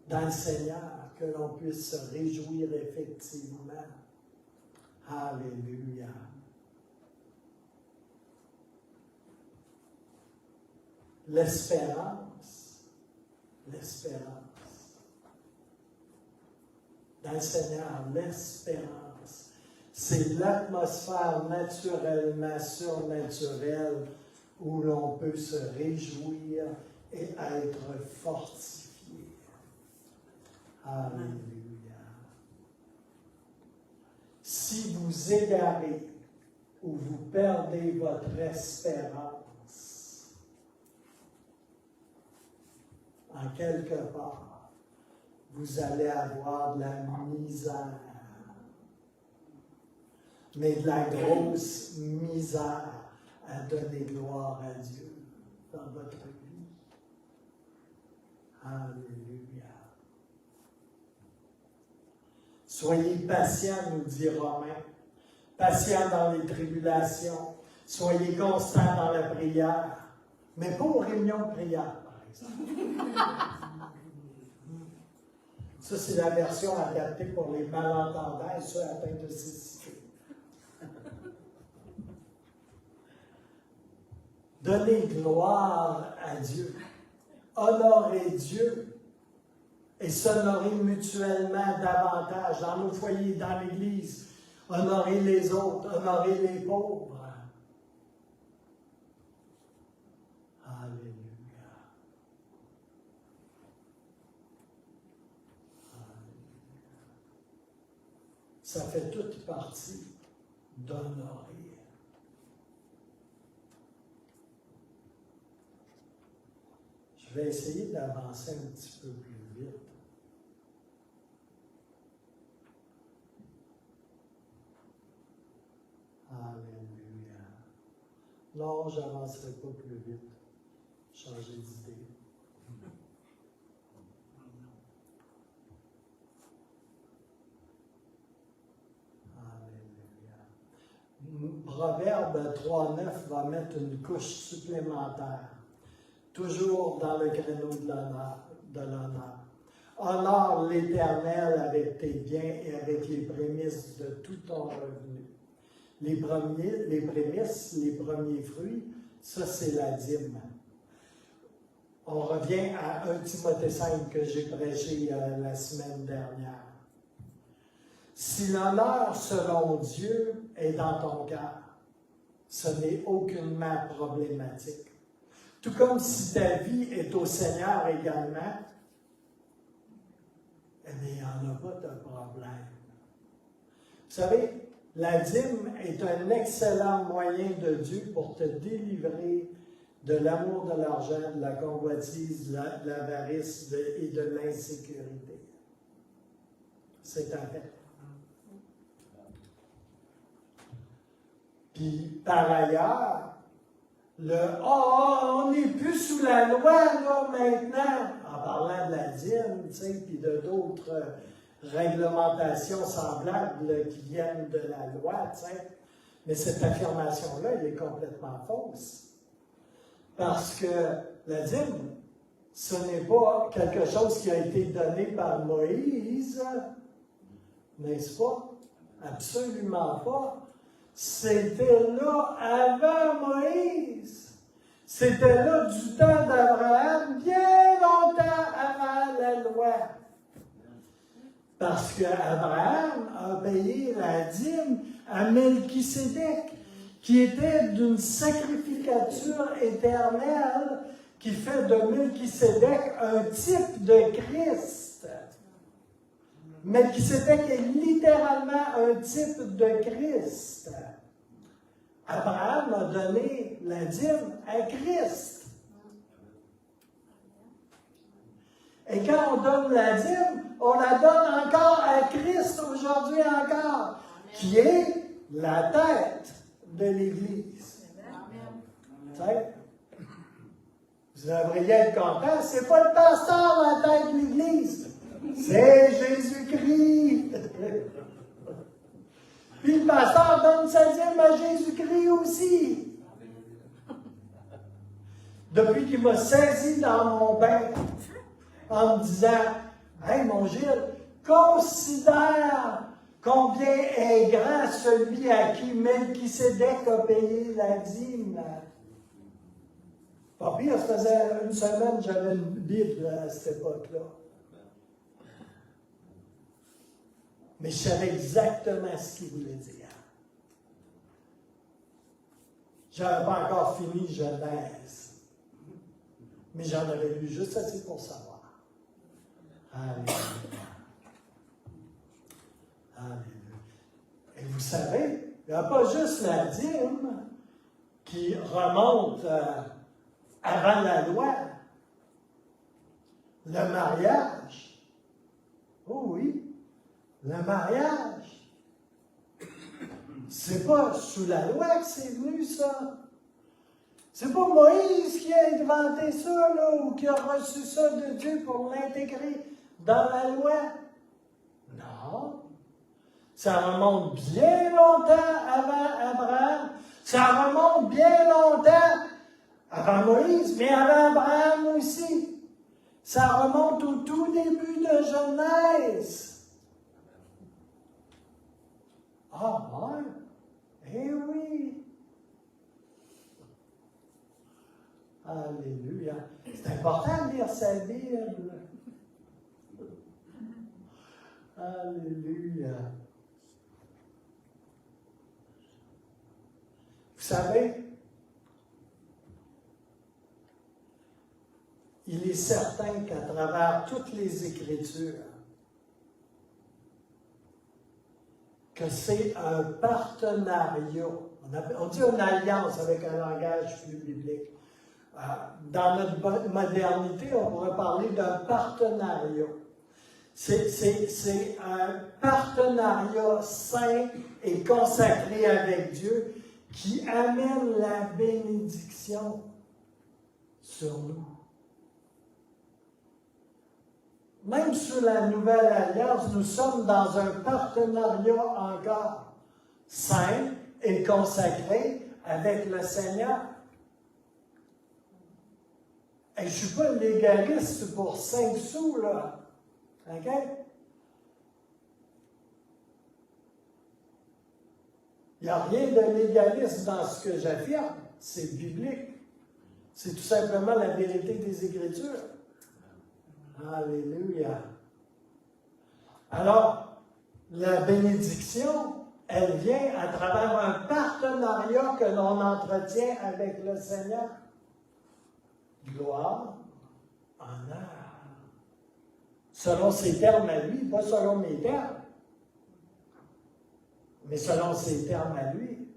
dans le Seigneur, que l'on puisse se réjouir effectivement. Alléluia. L'espérance. Dans le Seigneur, l'espérance. C'est l'atmosphère naturellement surnaturelle où l'on peut se réjouir et être fortifié. Alléluia. Si vous égarez ou vous perdez votre espérance, en quelque part, vous allez avoir de la misère. Mais de la grosse misère à donner gloire à Dieu dans votre vie. Alléluia. Soyez patients, nous dit Romain. Patients dans les tribulations. Soyez constants dans la prière. Mais pas aux réunions de prière, par exemple. Ça, c'est la version adaptée pour les malentendants et ceux atteints de cécité. Donnez gloire à Dieu. Honorez Dieu. Et s'honorer mutuellement davantage dans nos foyers, dans l'Église. Honorer les autres, honorer les pauvres. Alléluia. Ça fait toute partie d'honorer. Je vais essayer d'avancer un petit peu plus vite. Alléluia. Non, je n'avancerai pas plus vite. Changer d'idée. Alléluia. Proverbe 3.9 va mettre une couche supplémentaire. Toujours dans le créneau de l'honneur. Honore l'Éternel avec tes biens et avec les prémices de tout ton revenu. Les prémices, les premiers fruits, ça c'est la dîme. On revient à 1 Timothée 5 que j'ai prêché la semaine dernière. Si l'honneur selon Dieu est dans ton cœur, ce n'est aucunement problématique. Tout comme si ta vie est au Seigneur également, pas de problème. Vous savez, la dîme est un excellent moyen de Dieu pour te délivrer de l'amour de l'argent, de la convoitise, de l'avarice et de l'insécurité. C'est un fait. Puis, par ailleurs, on n'est plus sous la loi, là, maintenant, en parlant de la dîme, tu sais, puis de d'autres réglementations semblables là, qui viennent de la loi, tu sais. Mais cette affirmation-là, elle est complètement fausse. Parce que la dîme, ce n'est pas quelque chose qui a été donné par Moïse, n'est-ce pas? Absolument pas. C'était là avant Moïse. C'était là du temps d'Abraham, bien longtemps avant la loi. Parce qu'Abraham a payé la dîme à Melchisédek, qui était d'une sacrificature éternelle qui fait de Melchisédek un type de Christ. Melchisédek est littéralement un type de Christ. Abraham a donné la dîme à Christ. Et quand on donne la dîme, on la donne encore à Christ aujourd'hui encore, qui est la tête de l'Église. Vous devriez être content, c'est pas le pasteur la tête de l'Église, c'est Jésus-Christ. Puis le pasteur donne sa dîme à Jésus-Christ aussi. Depuis qu'il m'a saisi dans mon bain, en me disant, « Hey, mon Gilles, considère combien est grand celui à qui Melchisédek a payé la dîme. » Pas pire, ça faisait une semaine que j'avais une Bible à cette époque-là. Mais je savais exactement ce qu'il voulait dire. Je n'avais pas encore fini Genèse, mais j'en avais lu juste assez pour savoir. Alléluia. Alléluia. Et vous savez, il n'y a pas juste la dîme qui remonte avant la loi. Le mariage. Oh oui, le mariage. C'est pas sous la loi que c'est venu, ça. C'est pas Moïse qui a inventé ça, là, ou qui a reçu ça de Dieu pour l'intégrer dans la loi. Non. Ça remonte bien longtemps avant Abraham. Ça remonte bien longtemps avant Moïse, mais avant Abraham aussi. Ça remonte au tout début de Genèse. Ah, ouais. Eh oui. Alléluia. C'est important de lire sa Bible. Alléluia. Vous savez, il est certain qu'à travers toutes les Écritures, que c'est un partenariat. On dit une alliance avec un langage plus biblique. Dans notre modernité, on pourrait parler d'un partenariat. C'est un partenariat saint et consacré avec Dieu qui amène la bénédiction sur nous. Même sous la Nouvelle Alliance, nous sommes dans un partenariat encore saint et consacré avec le Seigneur. Et je ne suis pas légaliste pour 5 sous, là. OK? Il n'y a rien de légaliste dans ce que j'affirme. C'est biblique. C'est tout simplement la vérité des Écritures. Alléluia. Alors, la bénédiction, elle vient à travers un partenariat que l'on entretient avec le Seigneur. Gloire, honneur. selon ses termes à lui, pas selon mes termes, mais selon ses termes à lui.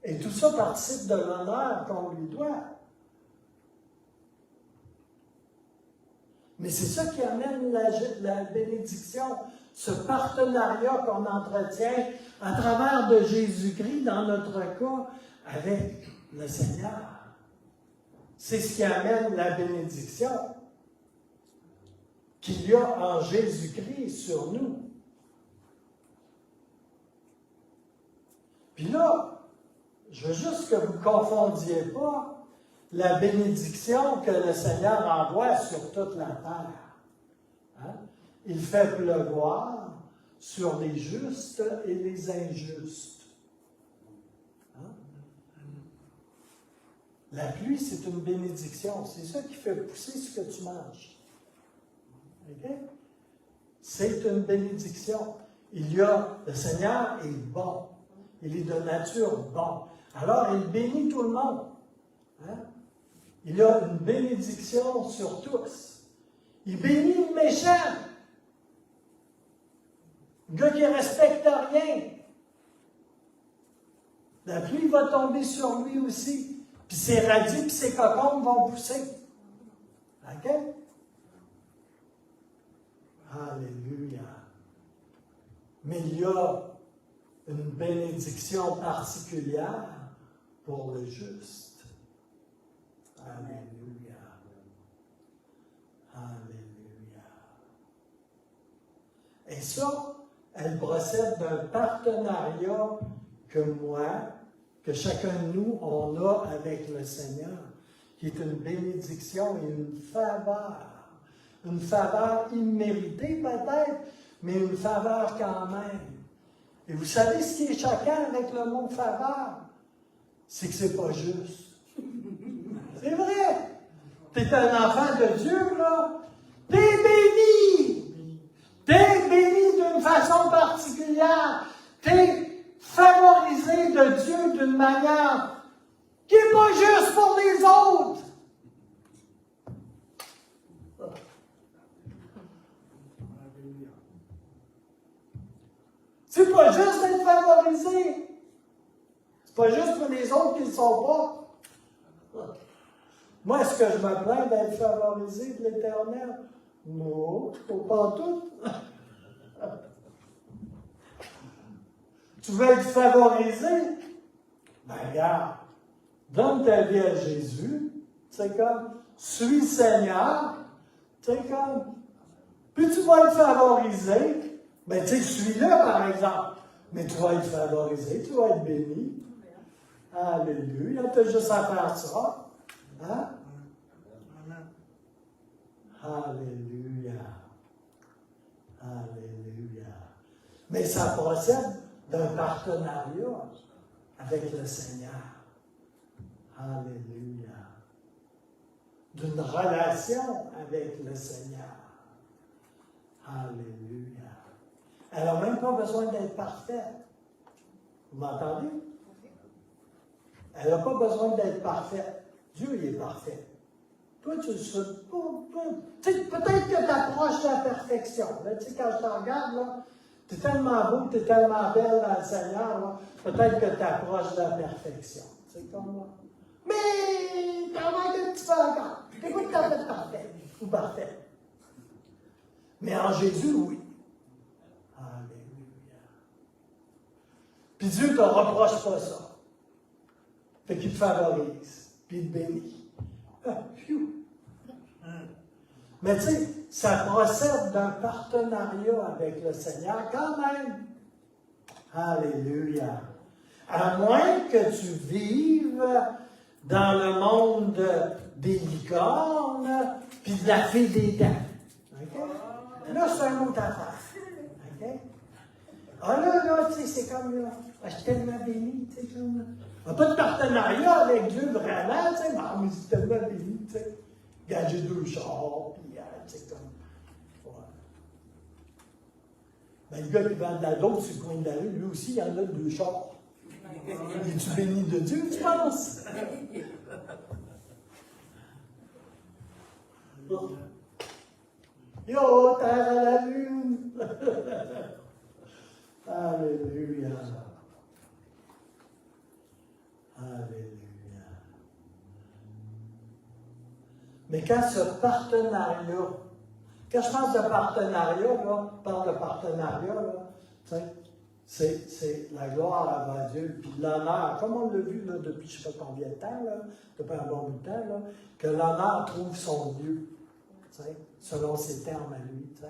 Et tout ça participe de l'honneur qu'on lui doit. Mais c'est ça qui amène la bénédiction, ce partenariat qu'on entretient à travers de Jésus-Christ, dans notre cas, avec le Seigneur. C'est ce qui amène la bénédiction qu'il y a en Jésus-Christ sur nous. Puis là, je veux juste que vous ne confondiez pas la bénédiction que le Seigneur envoie sur toute la terre. Hein? Il fait pleuvoir sur les justes et les injustes. Hein? La pluie, c'est une bénédiction. C'est ça qui fait pousser ce que tu manges. OK? C'est une bénédiction. Le Seigneur est bon. Il est de nature bon. Alors, il bénit tout le monde. Hein? Il y a une bénédiction sur tous. Il bénit le méchant. Le gars qui ne respecte rien. La pluie va tomber sur lui aussi. Puis ses radis puis ses cocombes vont pousser. OK? Alléluia. Mais il y a une bénédiction particulière pour le juste. Alléluia. Alléluia. Et ça, elle procède d'un partenariat que chacun de nous, on a avec le Seigneur, qui est une bénédiction et une faveur. Une faveur imméritée peut-être, mais une faveur quand même. Et vous savez ce qui est choquant avec le mot faveur? C'est que c'est pas juste. C'est vrai! T'es un enfant de Dieu, là. T'es béni! T'es béni d'une façon particulière. T'es favorisé de Dieu d'une manière qui n'est pas juste pour les autres. C'est pas juste d'être favorisé. C'est pas juste pour les autres qui ne le sont pas. Moi, est-ce que je me plains d'être favorisé de l'Éternel? Non, pas tout. Tu veux être favorisé? Ben regarde, donne ta vie à Jésus, c'est comme, suis le Seigneur, c'est comme, puis tu vas être favorisé, ben tu sais, suis-le par exemple, mais tu vas être favorisé, tu vas être béni. Alléluia, tu as juste à faire ça. Hein? Alléluia. Alléluia. Mais ça procède d'un partenariat avec le Seigneur. Alléluia. D'une relation avec le Seigneur. Alléluia. Elle n'a même pas besoin d'être parfaite. Vous m'entendez? Elle n'a pas besoin d'être parfaite. Dieu, il est parfait. Toi, tu ne sais pas. Peut-être que tu approches de la perfection. Là, quand je te regarde, là, tu es tellement beau, tu es tellement belle dans le Seigneur, là, peut-être que tu approches de la perfection. C'est comme moi. Mais, comment que tu fais encore? T'es pas tout à fait parfait ou parfait. Mais en Jésus, oui. Alléluia. Puis Dieu ne te reproche pas ça. Fait qu'il te favorise, puis il te bénit. Mais tu sais, ça procède d'un partenariat avec le Seigneur quand même. Alléluia. À moins que tu vives dans le monde des licornes, puis de la fée des dents. Okay? Là, c'est un autre affaire. Okay? Ah là, tu sais, c'est comme là. Je suis tellement béni, tu sais, comme. On n'a pas de partenariat avec Dieu vraiment, tu sais, mais c'est tellement béni, tu sais. Regarde, j'ai 2 chars, puis tu sais, comme. Ouais. Ben, le gars qui vend de la dope sur le coin de la rue, lui aussi, il en a 2 chars. Es-tu béni de Dieu, tu penses? Yo, terre à la lune! Alléluia! Alléluia! Mais quand ce partenariat, quand je pense de partenariat, là, je parle de partenariat, là, tu sais, c'est la gloire à Dieu, puis l'honneur, comme on l'a vu là, depuis je ne sais pas combien de temps, là, depuis un bon bout de temps, là, que l'honneur trouve son lieu, tu sais, selon ses termes à lui. Tu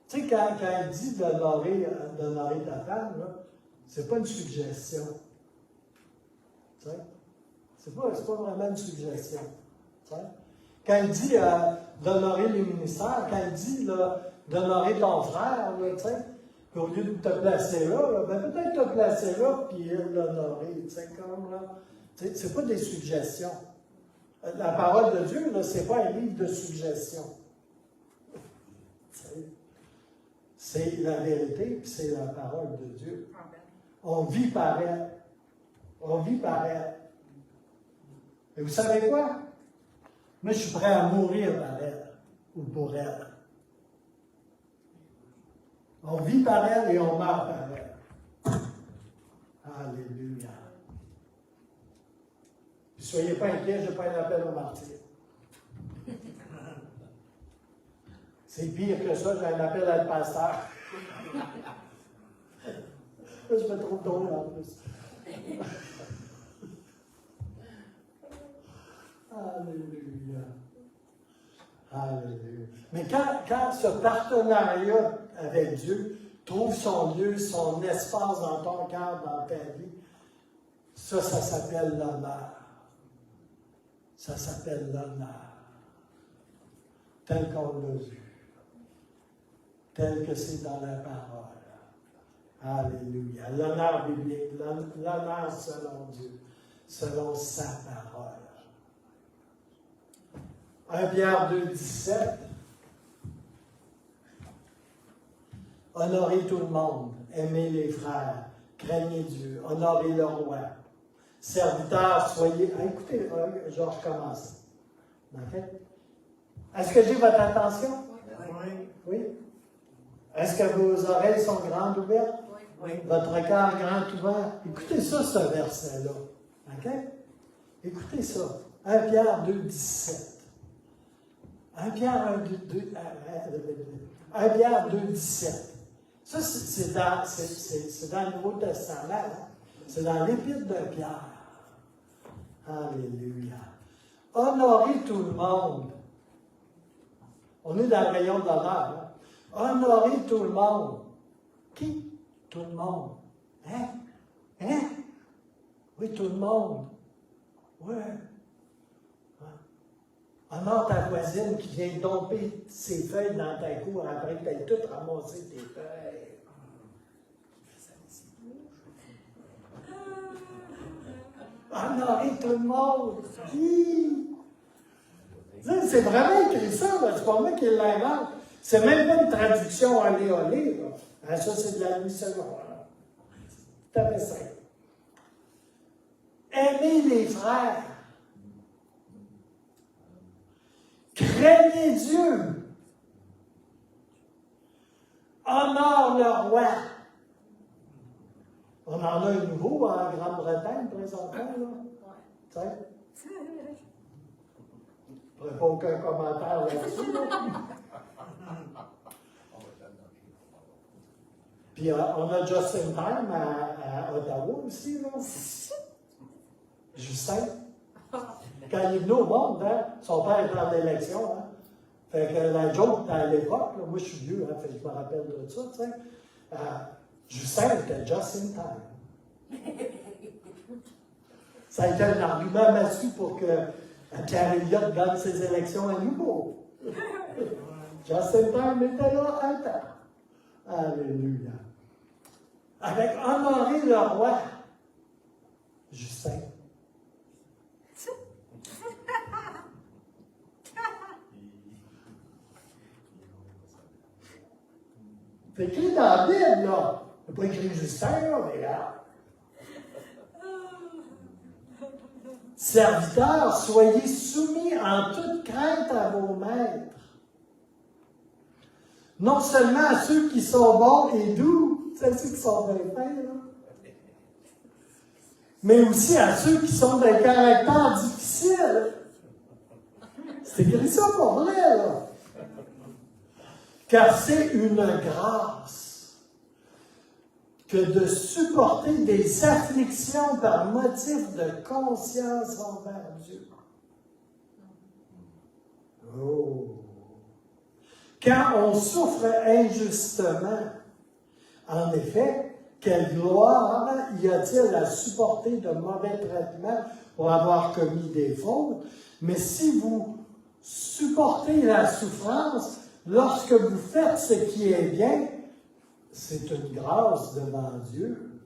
sais, quand il dit d'honorer ta femme, ce n'est pas une suggestion. Tu sais, c'est pas vraiment une suggestion. Tu sais. Quand il dit d'honorer les ministères, quand il dit d'honorer ton frère, là, tu sais, au lieu de te placer là, ben peut-être te placer là, puis l'honorer, tu sais, comme là. Tu sais, c'est pas des suggestions. La parole de Dieu, ce n'est pas un livre de suggestions. C'est la vérité, puis c'est la parole de Dieu. On vit par elle. On vit par elle. Et vous savez quoi? Moi, je suis prêt à mourir par elle, ou pour elle. On vit par elle et on meurt par elle. Alléluia. Ne soyez pas inquiets, je n'ai pas un appel au martyr. C'est pire que ça, j'ai un appel à le pasteur. Je me trouve drôle en plus. Alléluia. Alléluia. Mais quand ce partenariat avec Dieu trouve son lieu, son espace dans ton cœur, dans ta vie, ça s'appelle l'honneur. Ça s'appelle l'honneur. Tel qu'on l'a vu. Tel que c'est dans la parole. Alléluia. L'honneur biblique, l'honneur selon Dieu, selon sa parole. 1 Pierre 2, 17. Honorez tout le monde, aimez les frères, craignez Dieu, honorez le roi. Serviteurs, soyez... Ah, écoutez, je recommence. Okay? Est-ce que j'ai votre attention? Oui. Est-ce que vos oreilles sont grandes ouvertes? Oui. Votre cœur grand ouvert? Écoutez ça, ce verset-là. OK? Écoutez ça. 1 Pierre 2, 17. 1 Pierre 2, 17. Ça, c'est dans le Nouveau Testament. Hein? C'est dans l'Épître de Pierre. Alléluia. Honorez tout le monde. On est dans le rayon d'honneur. Hein? Honorez tout le monde. Qui? Tout le monde. Hein? Hein? Oui, tout le monde. Oui. Honore ta voisine qui vient domper ses feuilles dans ta cour après que tu aies toutes ramassé tes feuilles. Honorer tout le monde. C'est vraiment écrit ça, c'est pas moi qui l'invente. C'est même pas une traduction olé. Ça, c'est de la Louis II. C'est tout à fait simple. Aimez les frères. Craignez Dieu. Honore le roi. On en a un nouveau en Grande-Bretagne présentement, là. Tu sais? Je ne ferai pas aucun commentaire là-dessus. Puis on a Justin Time à Ottawa aussi, là. Justin. Quand il est venu au monde, hein, son père était en élection. Hein. Fait que la joke à l'époque, moi je suis vieux, hein, fait que je me rappelle de ça, tu sais. Justin était just in time. Ça a été un argument massue pour que Pierre Elliott gagne ses élections à nouveau. Just in time était là à temps. Alléluia. Avec honorer le roi, Justin. C'est écrit dans la Bible, là. C'est pas écrit Justin, là, mais là. Serviteurs, soyez soumis en toute crainte à vos maîtres. Non seulement à ceux qui sont bons et doux, c'est ceux qui sont bien fins, là, mais aussi à ceux qui sont d'un caractère difficile. C'est écrit ça pour vrai, là. Car c'est une grâce que de supporter des afflictions par motif de conscience envers Dieu. Oh! Quand on souffre injustement, en effet, quelle gloire y a-t-il à supporter de mauvais traitements pour avoir commis des fautes? Mais si vous supportez la souffrance, lorsque vous faites ce qui est bien, c'est une grâce devant Dieu.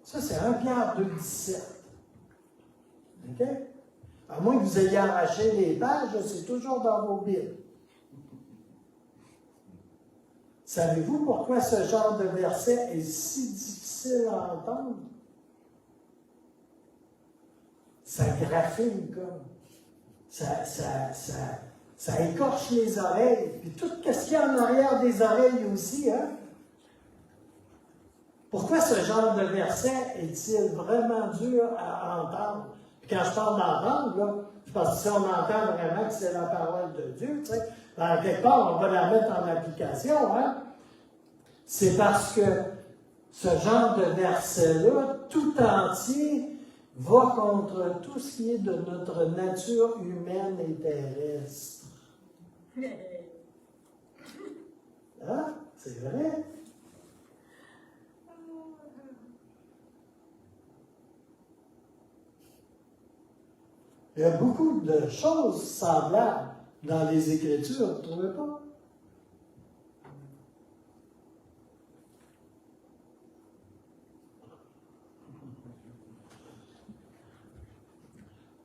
Ça, c'est 1 Pierre 2,17. OK? À moins que vous ayez arraché les pages, c'est toujours dans vos Bibles. Savez-vous pourquoi ce genre de verset est si difficile à entendre? Ça graffine comme. Ça écorche les oreilles. Puis tout ce qu'il y a en arrière des oreilles aussi, hein? Pourquoi ce genre de verset est-il vraiment dur à entendre? Puis quand je parle d'entendre, là, c'est parce que si on entend vraiment que c'est la parole de Dieu, tu sais, ben, quelque part, on va la mettre en application, hein? C'est parce que ce genre de verset-là, tout entier, va contre tout ce qui est de notre nature humaine et terrestre. Hein? C'est vrai? Il y a beaucoup de choses semblables dans les Écritures, vous ne trouvez pas?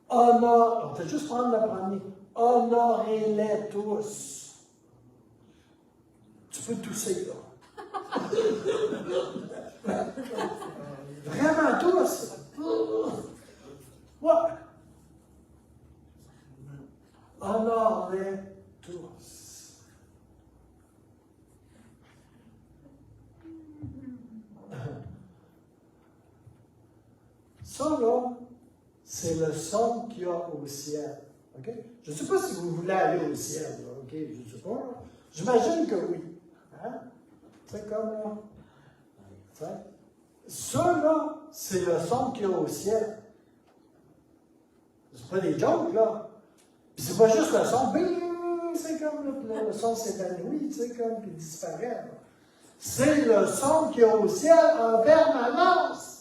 On peut juste prendre le premier. Honorez-les tous. Tu peux tousser, là. Vraiment tous. Ouais. Honorez tous. Ça, là, c'est le son qu'il y a au ciel. Okay? Je ne sais pas si vous voulez aller au ciel. Là, okay? Je ne sais pas. J'imagine que oui. Hein? C'est comme là. T'sais? Ça, là, c'est le son qu'il y a au ciel. C'est pas des jokes, là. Puis c'est pas juste le son. Bing! C'est comme là, le son s'évanouit, tu sais, comme, puis disparaît. Là. C'est le son qu'il y a au ciel en permanence.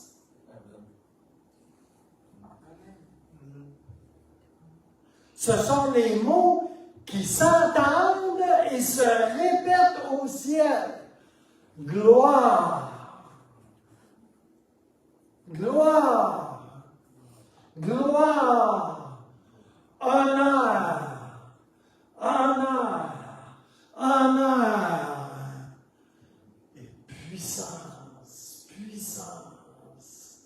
Ce sont les mots qui s'entendent et se répètent au ciel. Gloire, gloire, gloire, honneur, honneur, honneur et puissance, puissance.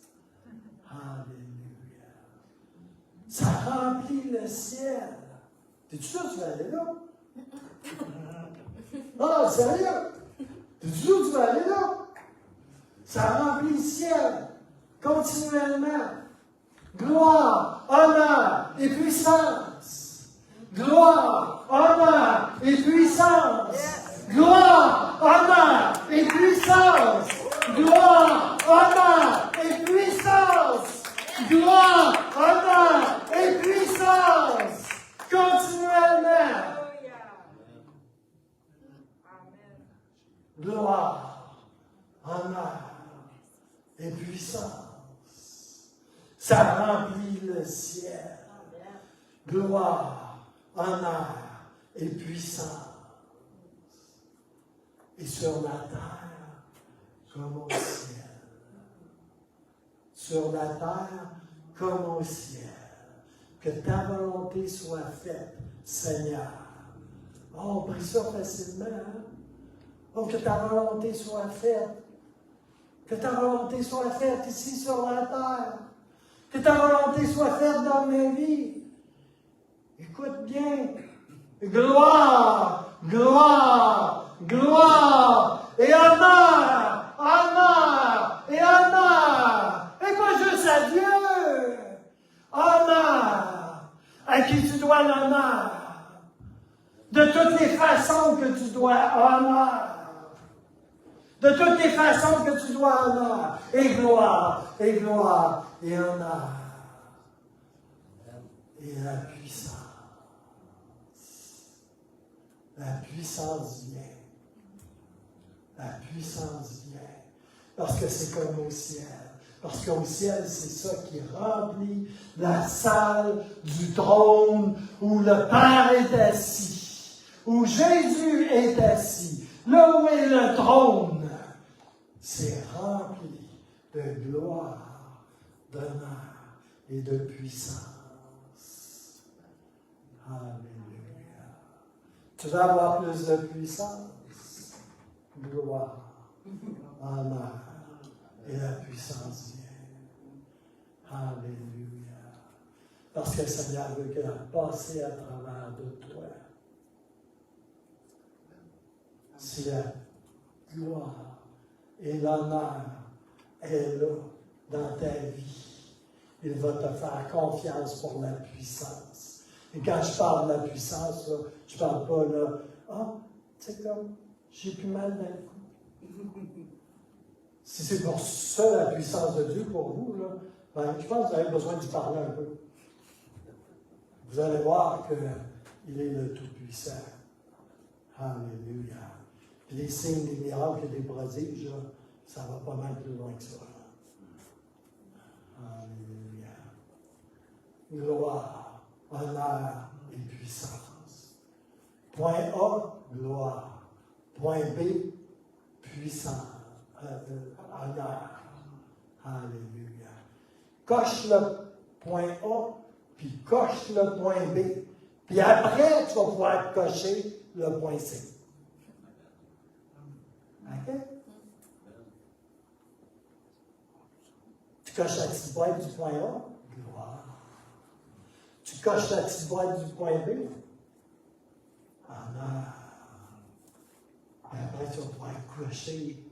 Alléluia. Ça remplit le ciel. T'es-tu sûr que tu vas aller là? Non, sérieux? T'es-tu sûr que tu vas aller là? Ça remplit le ciel continuellement. Gloire, honneur et puissance. Gloire, honneur et puissance. Gloire, honneur et puissance. Gloire, honneur et puissance. Gloire, honneur et puissance. Continuellement. Gloire, honneur et puissance. Ça remplit le ciel. Gloire, honneur et puissance. Et sur la terre comme au ciel. Sur la terre comme au ciel. Que ta volonté soit faite, Seigneur. Oh, on prie ça facilement, hein? Oh, que ta volonté soit faite. Que ta volonté soit faite ici sur la terre. Que ta volonté soit faite dans ma vie. Écoute bien. Gloire, gloire, gloire et honneur, honneur et honneur. Et pas juste à Dieu. Honneur. À qui tu dois l'honneur. De toutes les façons que tu dois honneur. De toutes les façons que tu dois honneur. Et gloire, et gloire, et honneur. Et la puissance. La puissance vient. La puissance vient. Parce que c'est comme au ciel. Parce qu'au ciel, c'est ça qui remplit la salle du trône où le Père est assis, où Jésus est assis. Là où est le trône, c'est rempli de gloire, d'honneur et de puissance. Alléluia. Tu veux avoir plus de puissance? Gloire, honneur et la puissance vient. Alléluia. Parce que le Seigneur veut qu'elle a passé à travers de toi. Si la gloire et l'honneur est là dans ta vie, il va te faire confiance pour la puissance. Et quand je parle de la puissance, là, je ne parle pas là, c'est comme, j'ai plus mal dans le cou. Si c'est pour ça la puissance de Dieu pour vous, là, ben, je pense que vous avez besoin d'y parler un peu. Vous allez voir qu'il est le Tout-Puissant. Alléluia. Puis les signes, des miracles et des prodiges, là, ça va pas mal plus loin que ça. Alléluia. Gloire, honneur et puissance. Point A, gloire. Point B, puissance. Honneur. Alléluia. Coche le point A, puis coche le point B. Puis après, tu vas pouvoir cocher le point C. OK? Tu coches la petite boîte du point A, gloire. Tu coches la petite boîte du point B, honneur. Et après, tu vas pouvoir cocher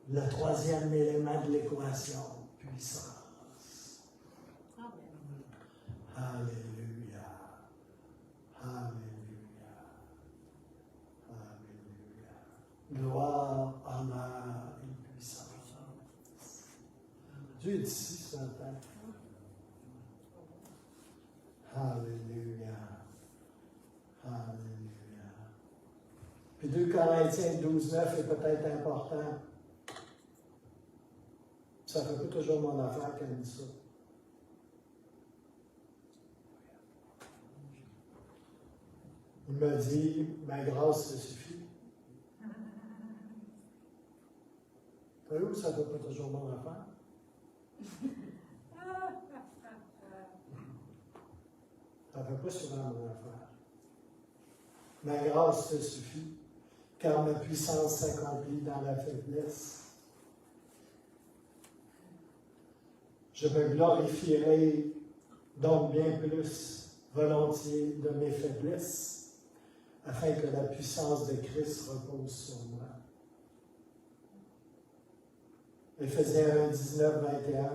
le troisième élément de l'équation, puissance. Alléluia. Alléluia. Alléluia. Gloire, honneur et puissance. Dieu est ici ce matin. Alléluia. Alléluia. Puis 2 Corinthiens 12:9 est peut-être important. Ça ne fait pas toujours mon affaire quand il dit ça. Il me dit, ma grâce te suffit. T'as vu où ça ne fait pas toujours mon affaire? Ça ne fait pas souvent mon affaire. Ma grâce te suffit, car ma puissance s'accomplit dans la faiblesse. Je me glorifierai donc bien plus volontiers de mes faiblesses, afin que la puissance de Christ repose sur moi. Éphésiens 1, 19, 21.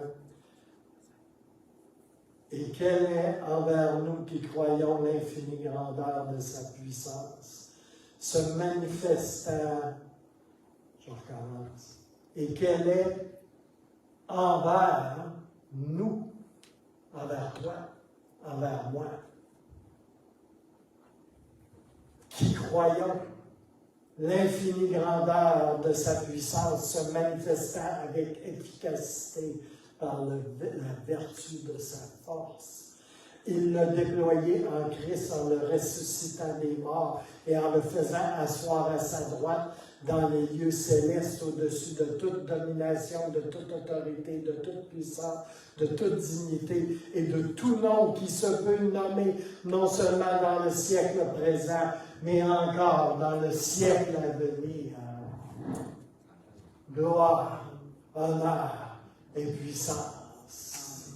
Et quelle est envers nous qui croyons l'infinie grandeur de sa puissance, se manifestant, je recommence, et quelle est envers nous, envers toi, envers moi, qui croyons l'infinie grandeur de sa puissance se manifestant avec efficacité par la vertu de sa force. Il l'a déployé en Christ en le ressuscitant des morts et en le faisant asseoir à sa droite dans les lieux célestes au-dessus de toute domination, de toute autorité, de toute puissance, de toute dignité et de tout nom qui se peut nommer, non seulement dans le siècle présent, mais encore dans le siècle à venir. Gloire, honneur et puissance.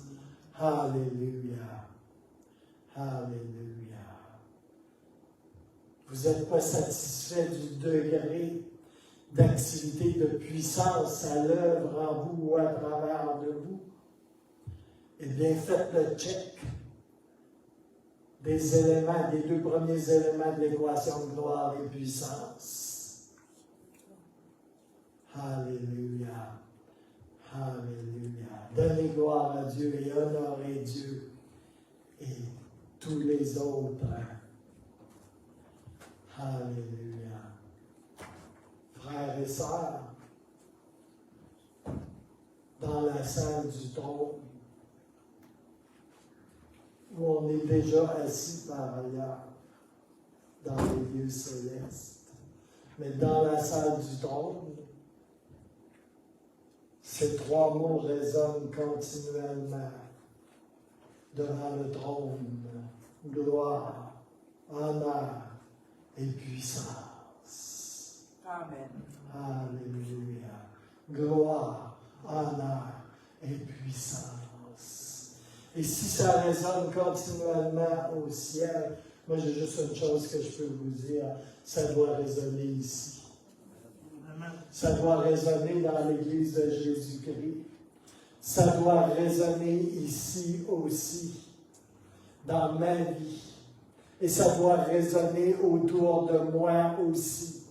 Alléluia. Alléluia. Vous n'êtes pas satisfait du degré d'activité, de puissance à l'œuvre en vous ou à travers de vous? Eh bien, faites le check des éléments, des deux premiers éléments de l'équation de gloire et puissance. Alléluia. Alléluia. Donnez gloire à Dieu et honorez Dieu et tous les autres. Alléluia. Frères et sœurs, dans la salle du trône, où on est déjà assis par ailleurs, dans les lieux célestes, mais dans la salle du trône, ces trois mots résonnent continuellement devant le trône. Gloire, honneur et puissance. Amen. Alléluia. Gloire, honneur et puissance. Et si ça résonne continuellement au ciel, moi j'ai juste une chose que je peux vous dire, ça doit résonner ici. Ça doit résonner dans l'Église de Jésus-Christ. Ça doit résonner ici aussi, dans ma vie. Et ça doit résonner autour de moi aussi.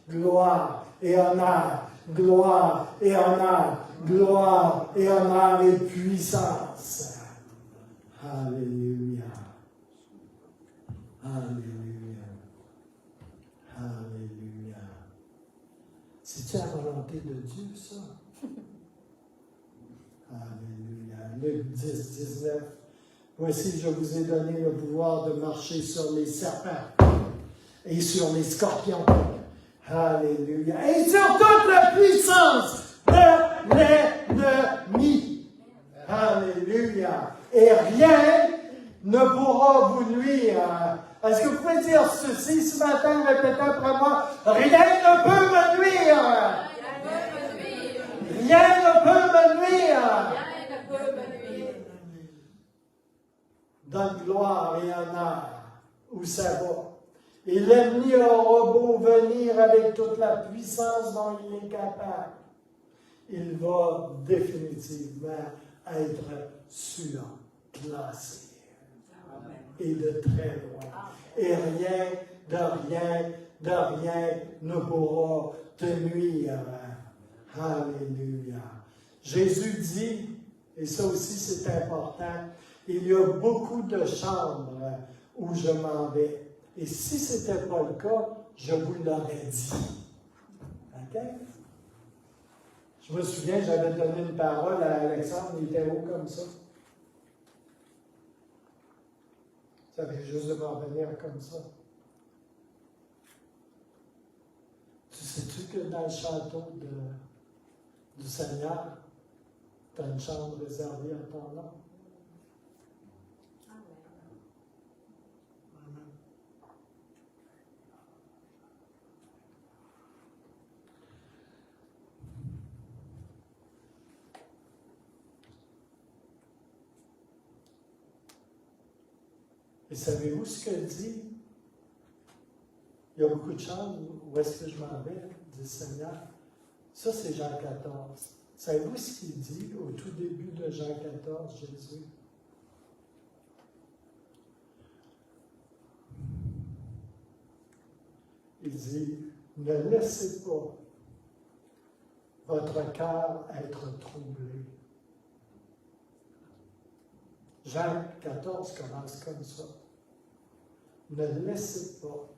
Gloire et honneur, gloire et honneur, gloire et honneur et puissance. Alléluia. Alléluia. Alléluia. C'est-tu la volonté de Dieu, ça? Alléluia. Luc 10, 19. Voici, je vous ai donné le pouvoir de marcher sur les serpents et sur les scorpions. Alléluia. Et sur toute la puissance de l'ennemi. Alléluia. Et rien ne pourra vous nuire. Est-ce que vous pouvez dire ceci ce matin, répétez après moi? Rien ne peut me nuire. Rien ne peut me nuire. Donne gloire et honneur où ça va. Et l'ennemi aura beau venir avec toute la puissance dont il est capable, il va définitivement être surclassé. Et de très loin. Et rien ne pourra te nuire. Alléluia. Jésus dit, et ça aussi c'est important, il y a beaucoup de chambres où je m'en vais. Et si ce n'était pas le cas, je vous l'aurais dit. OK? Je me souviens, j'avais donné une parole à Alexandre, il était haut comme ça. Ça avait juste de m'en venir comme ça. Tu sais-tu que dans le château du Seigneur, tu as une chambre réservée à ton nom? Et savez-vous ce que dit? Il y a beaucoup de chambres où est-ce que je m'en vais, dit le Seigneur. Ça, c'est Jean 14. Savez-vous ce qu'il dit au tout début de Jean 14, Jésus? Il dit, ne laissez pas votre cœur être troublé. Jean 14 commence comme ça. Ne laissez pas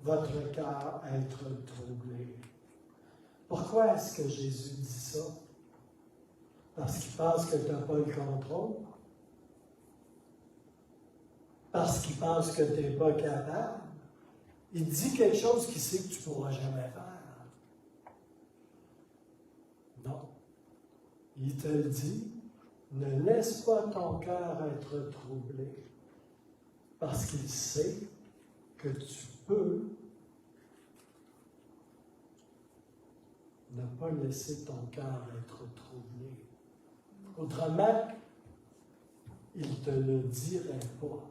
votre cœur être troublé. Pourquoi est-ce que Jésus dit ça? Parce qu'il pense que tu n'as pas le contrôle? Parce qu'il pense que tu n'es pas capable? Il dit quelque chose qu'il sait que tu ne pourras jamais faire. Non. Il te le dit. Ne laisse pas ton cœur être troublé, parce qu'il sait que tu peux ne pas laisser ton cœur être troublé. Autrement, il ne te le dirait pas.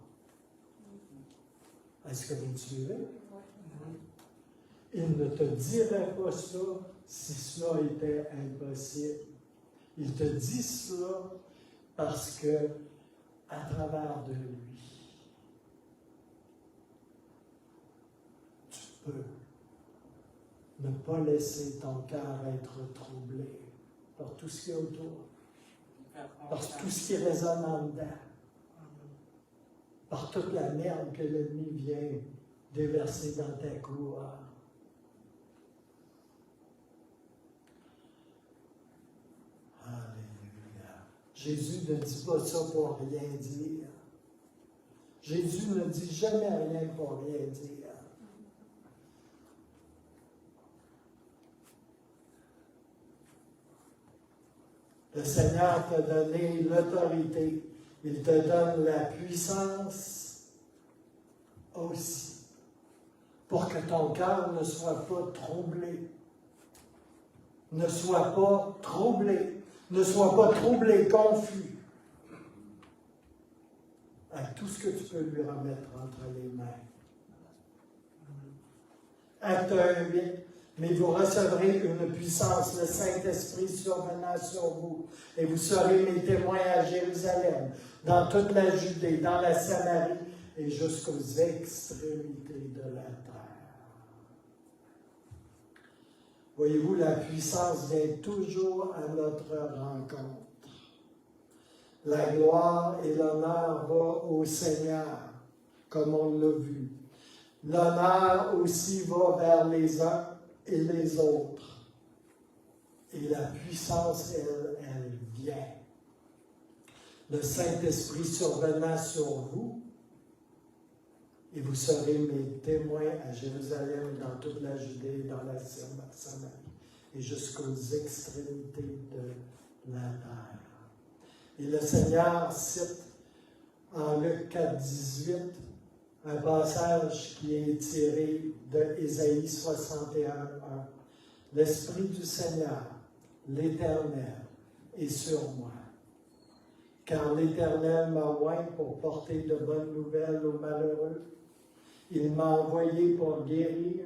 Est-ce que vous me suivez? Il ne te dirait pas ça si cela était impossible. Il te dit cela parce que, à travers de lui, tu peux ne pas laisser ton cœur être troublé par tout ce qu'il y a autour, par tout ce qui résonne en dedans, par toute la merde que l'ennemi vient déverser dans ta cour. Alléluia. Jésus ne dit pas ça pour rien dire. Jésus ne dit jamais rien pour rien dire. Le Seigneur t'a donné l'autorité. Il te donne la puissance aussi. Pour que ton cœur ne soit pas troublé. Ne sois pas troublé. Ne sois pas troublé, confus. Avec tout ce que tu peux lui remettre entre les mains. Acte 1:8. Mais vous recevrez une puissance, le Saint-Esprit survenant sur vous, et vous serez mes témoins à Jérusalem, dans toute la Judée, dans la Samarie, et jusqu'aux extrémités de la terre. Voyez-vous, la puissance vient toujours à notre rencontre. La gloire et l'honneur vont au Seigneur, comme on l'a vu. L'honneur aussi va vers les uns et les autres. Et la puissance, elle vient. Le Saint-Esprit survenant sur vous, et vous serez mes témoins à Jérusalem, dans toute la Judée, dans la Samarie, et jusqu'aux extrémités de la terre. Et le Seigneur cite en Luc 4:18 un passage qui est tiré de Ésaïe 61:1. L'Esprit du Seigneur, l'Éternel, est sur moi. Car l'Éternel m'a oint pour porter de bonnes nouvelles aux malheureux. Il m'a envoyé pour guérir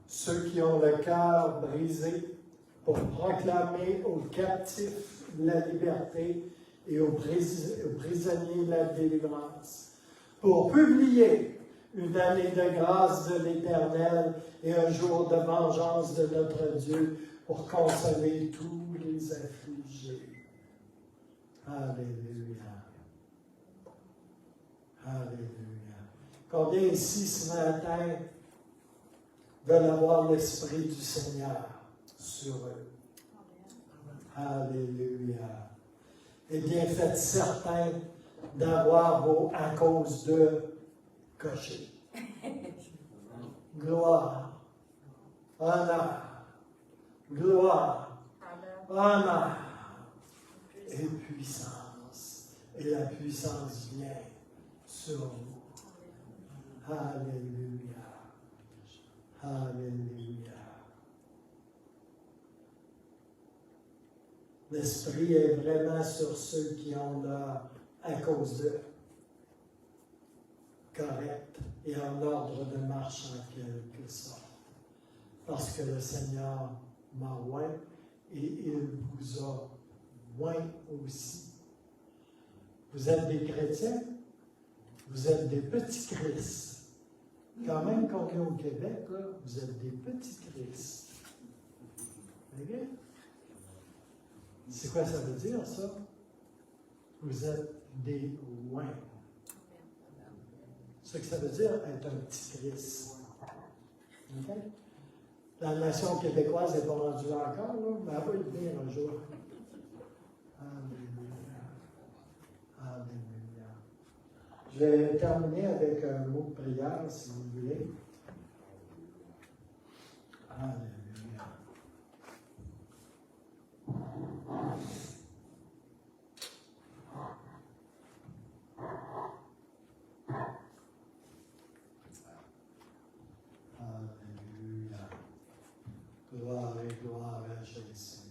ceux qui ont le cœur brisé, pour proclamer aux captifs la liberté et aux prisonniers la délivrance, pour publier une année de grâce de l'Éternel et un jour de vengeance de notre Dieu, pour consoler tous les affligés. Alléluia. Alléluia. Combien ici ce matin veulent avoir l'Esprit du Seigneur sur eux? Alléluia. Eh bien, faites certain d'avoir vos à cause de cocher. Gloire, honneur, gloire, honneur et puissance. Et la puissance vient sur vous. Alléluia. Alléluia. L'Esprit est vraiment sur ceux qui ont leur à cause d'eux. Correct et en ordre de marche en quelque sorte. Parce que le Seigneur m'a oint et il vous a oint aussi. Vous êtes des chrétiens, vous êtes des petits Christ. Quand même, quand on est au Québec, là, vous êtes des petits Christ. OK? C'est quoi ça veut dire, ça? Vous êtes des oints. C'est ce que ça veut dire, être un petit Christ. OK? La nation québécoise n'est pas rendue là encore, là, mais elle va le venir un jour. Alléluia. Alléluia. Je vais terminer avec un mot de prière, si vous voulez. Alléluia. Alléluia. Gloire et gloire à Jésus.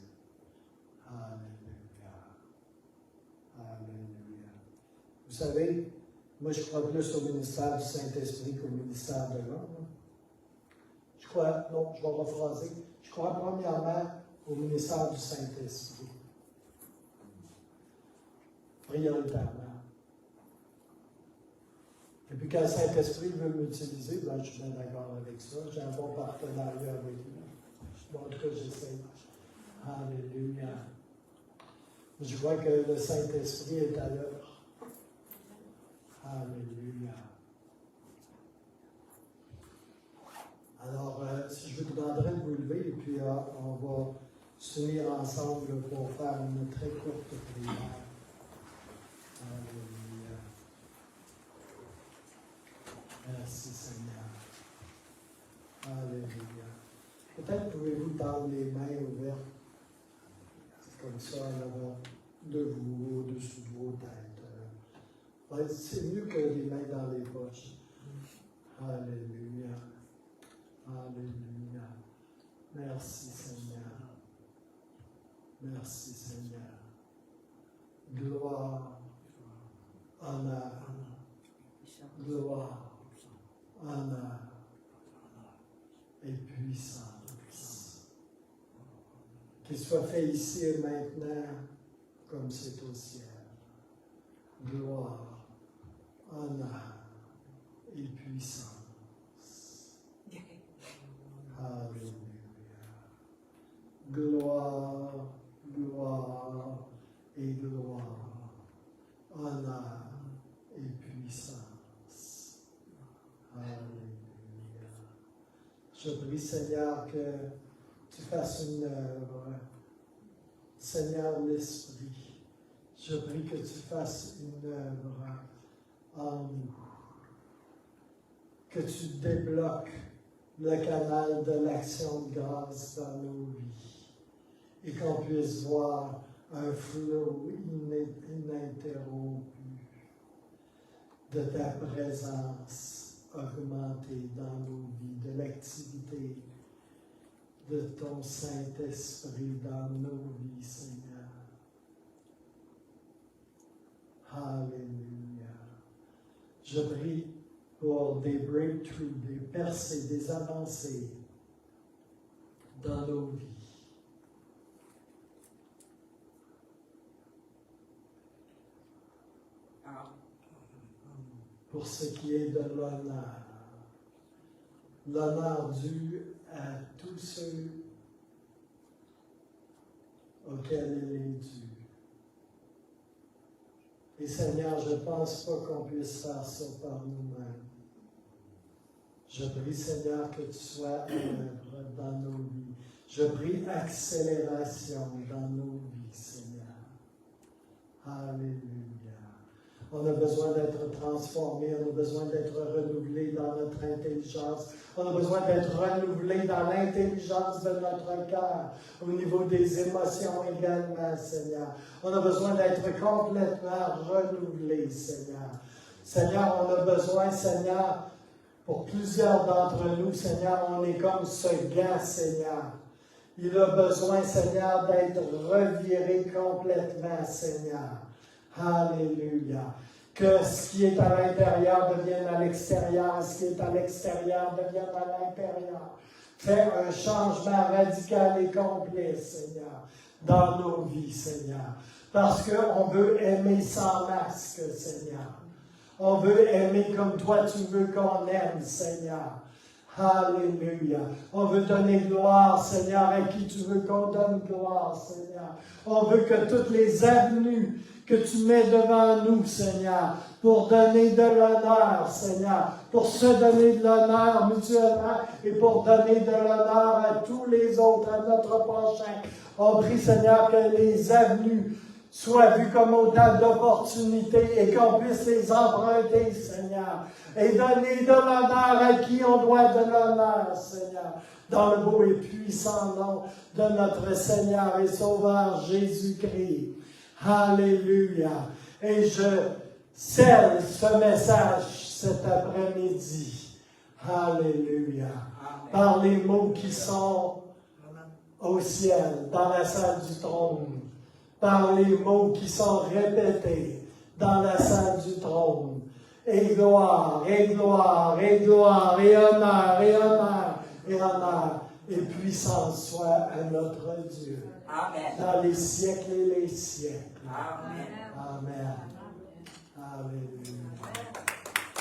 Alléluia. Alléluia. Vous savez, Moi, je crois plus au ministère du Saint-Esprit qu'au ministère de l'homme. Je crois, non, je vais rephraser. Je crois premièrement au ministère du Saint-Esprit. Prioritairement. Et puis quand le Saint-Esprit veut m'utiliser, ben, je suis bien d'accord avec ça. J'ai un bon partenariat avec lui. En tout cas, j'essaie. Alléluia. Je vois que le Saint-Esprit est à l'œuvre. Alléluia. Alors, si je vous demanderais de vous lever, et puis on va s'unir ensemble pour faire une très courte prière. Alléluia. Merci Seigneur. Alléluia. Peut-être pouvez-vous tendre les mains ouvertes, comme ça, en avant de vous, au-dessus de vos têtes. Ouais, c'est mieux que les mains dans les poches. Alléluia. Alléluia. Merci Seigneur. Merci Seigneur. Gloire, honneur, gloire, honneur et puissance. Qu'il soit fait ici et maintenant comme c'est au ciel. Gloire, honneur et puissance. Alléluia. Gloire, gloire et gloire, honneur et puissance. Alléluia. Je prie, Seigneur, que tu fasses une œuvre. Seigneur l'Esprit, je prie que tu fasses une œuvre en nous. Que tu débloques le canal de l'action de grâce dans nos vies et qu'on puisse voir un flot ininterrompu de ta présence augmenter dans nos vies, de l'activité de ton Saint-Esprit dans nos vies, Seigneur. Alléluia. Je prie pour des breakthroughs, des percées, des avancées dans nos vies. Pour ce qui est de l'honneur dû à tous ceux auxquels il est dû. Et Seigneur, je ne pense pas qu'on puisse faire ça par nous-mêmes. Je prie, Seigneur, que tu sois à l'œuvre dans nos vies. Je prie accélération dans nos vies, Seigneur. Alléluia. On a besoin d'être transformés, on a besoin d'être renouvelés dans notre intelligence. On a besoin d'être renouvelés dans l'intelligence de notre cœur, au niveau des émotions également, Seigneur. On a besoin d'être complètement renouvelés, Seigneur. Seigneur, on a besoin, Seigneur, pour plusieurs d'entre nous, Seigneur, on est comme ce gant, Seigneur. Il a besoin, Seigneur, d'être reviré complètement, Seigneur. Alléluia. Que ce qui est à l'intérieur devienne à l'extérieur, ce qui est à l'extérieur devienne à l'intérieur. Fais un changement radical et complet, Seigneur, dans nos vies, Seigneur. Parce qu'on veut aimer sans masque, Seigneur. On veut aimer comme toi tu veux qu'on aime, Seigneur. Alléluia. On veut donner gloire, Seigneur, à qui tu veux qu'on donne gloire, Seigneur. On veut que toutes les avenues que tu mets devant nous, Seigneur, pour donner de l'honneur, Seigneur, pour se donner de l'honneur mutuellement et pour donner de l'honneur à tous les autres, à notre prochain. On prie, Seigneur, que les avenues soient vues comme autant d'opportunités et qu'on puisse les emprunter, Seigneur, et donner de l'honneur à qui on doit de l'honneur, Seigneur, dans le beau et puissant nom de notre Seigneur et Sauveur Jésus-Christ. Alléluia. Et je scelle ce message cet après-midi. Alléluia. Par les mots qui sont au ciel, dans la salle du trône. Par les mots qui sont répétés dans la salle du trône. et gloire, et gloire, et gloire, et honneur, et honneur, et honneur, et puissance soit à notre Dieu, Amen. dans les siècles et les siècles. Amen. Amen. Alléluia.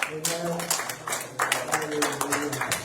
Amen. Alléluia.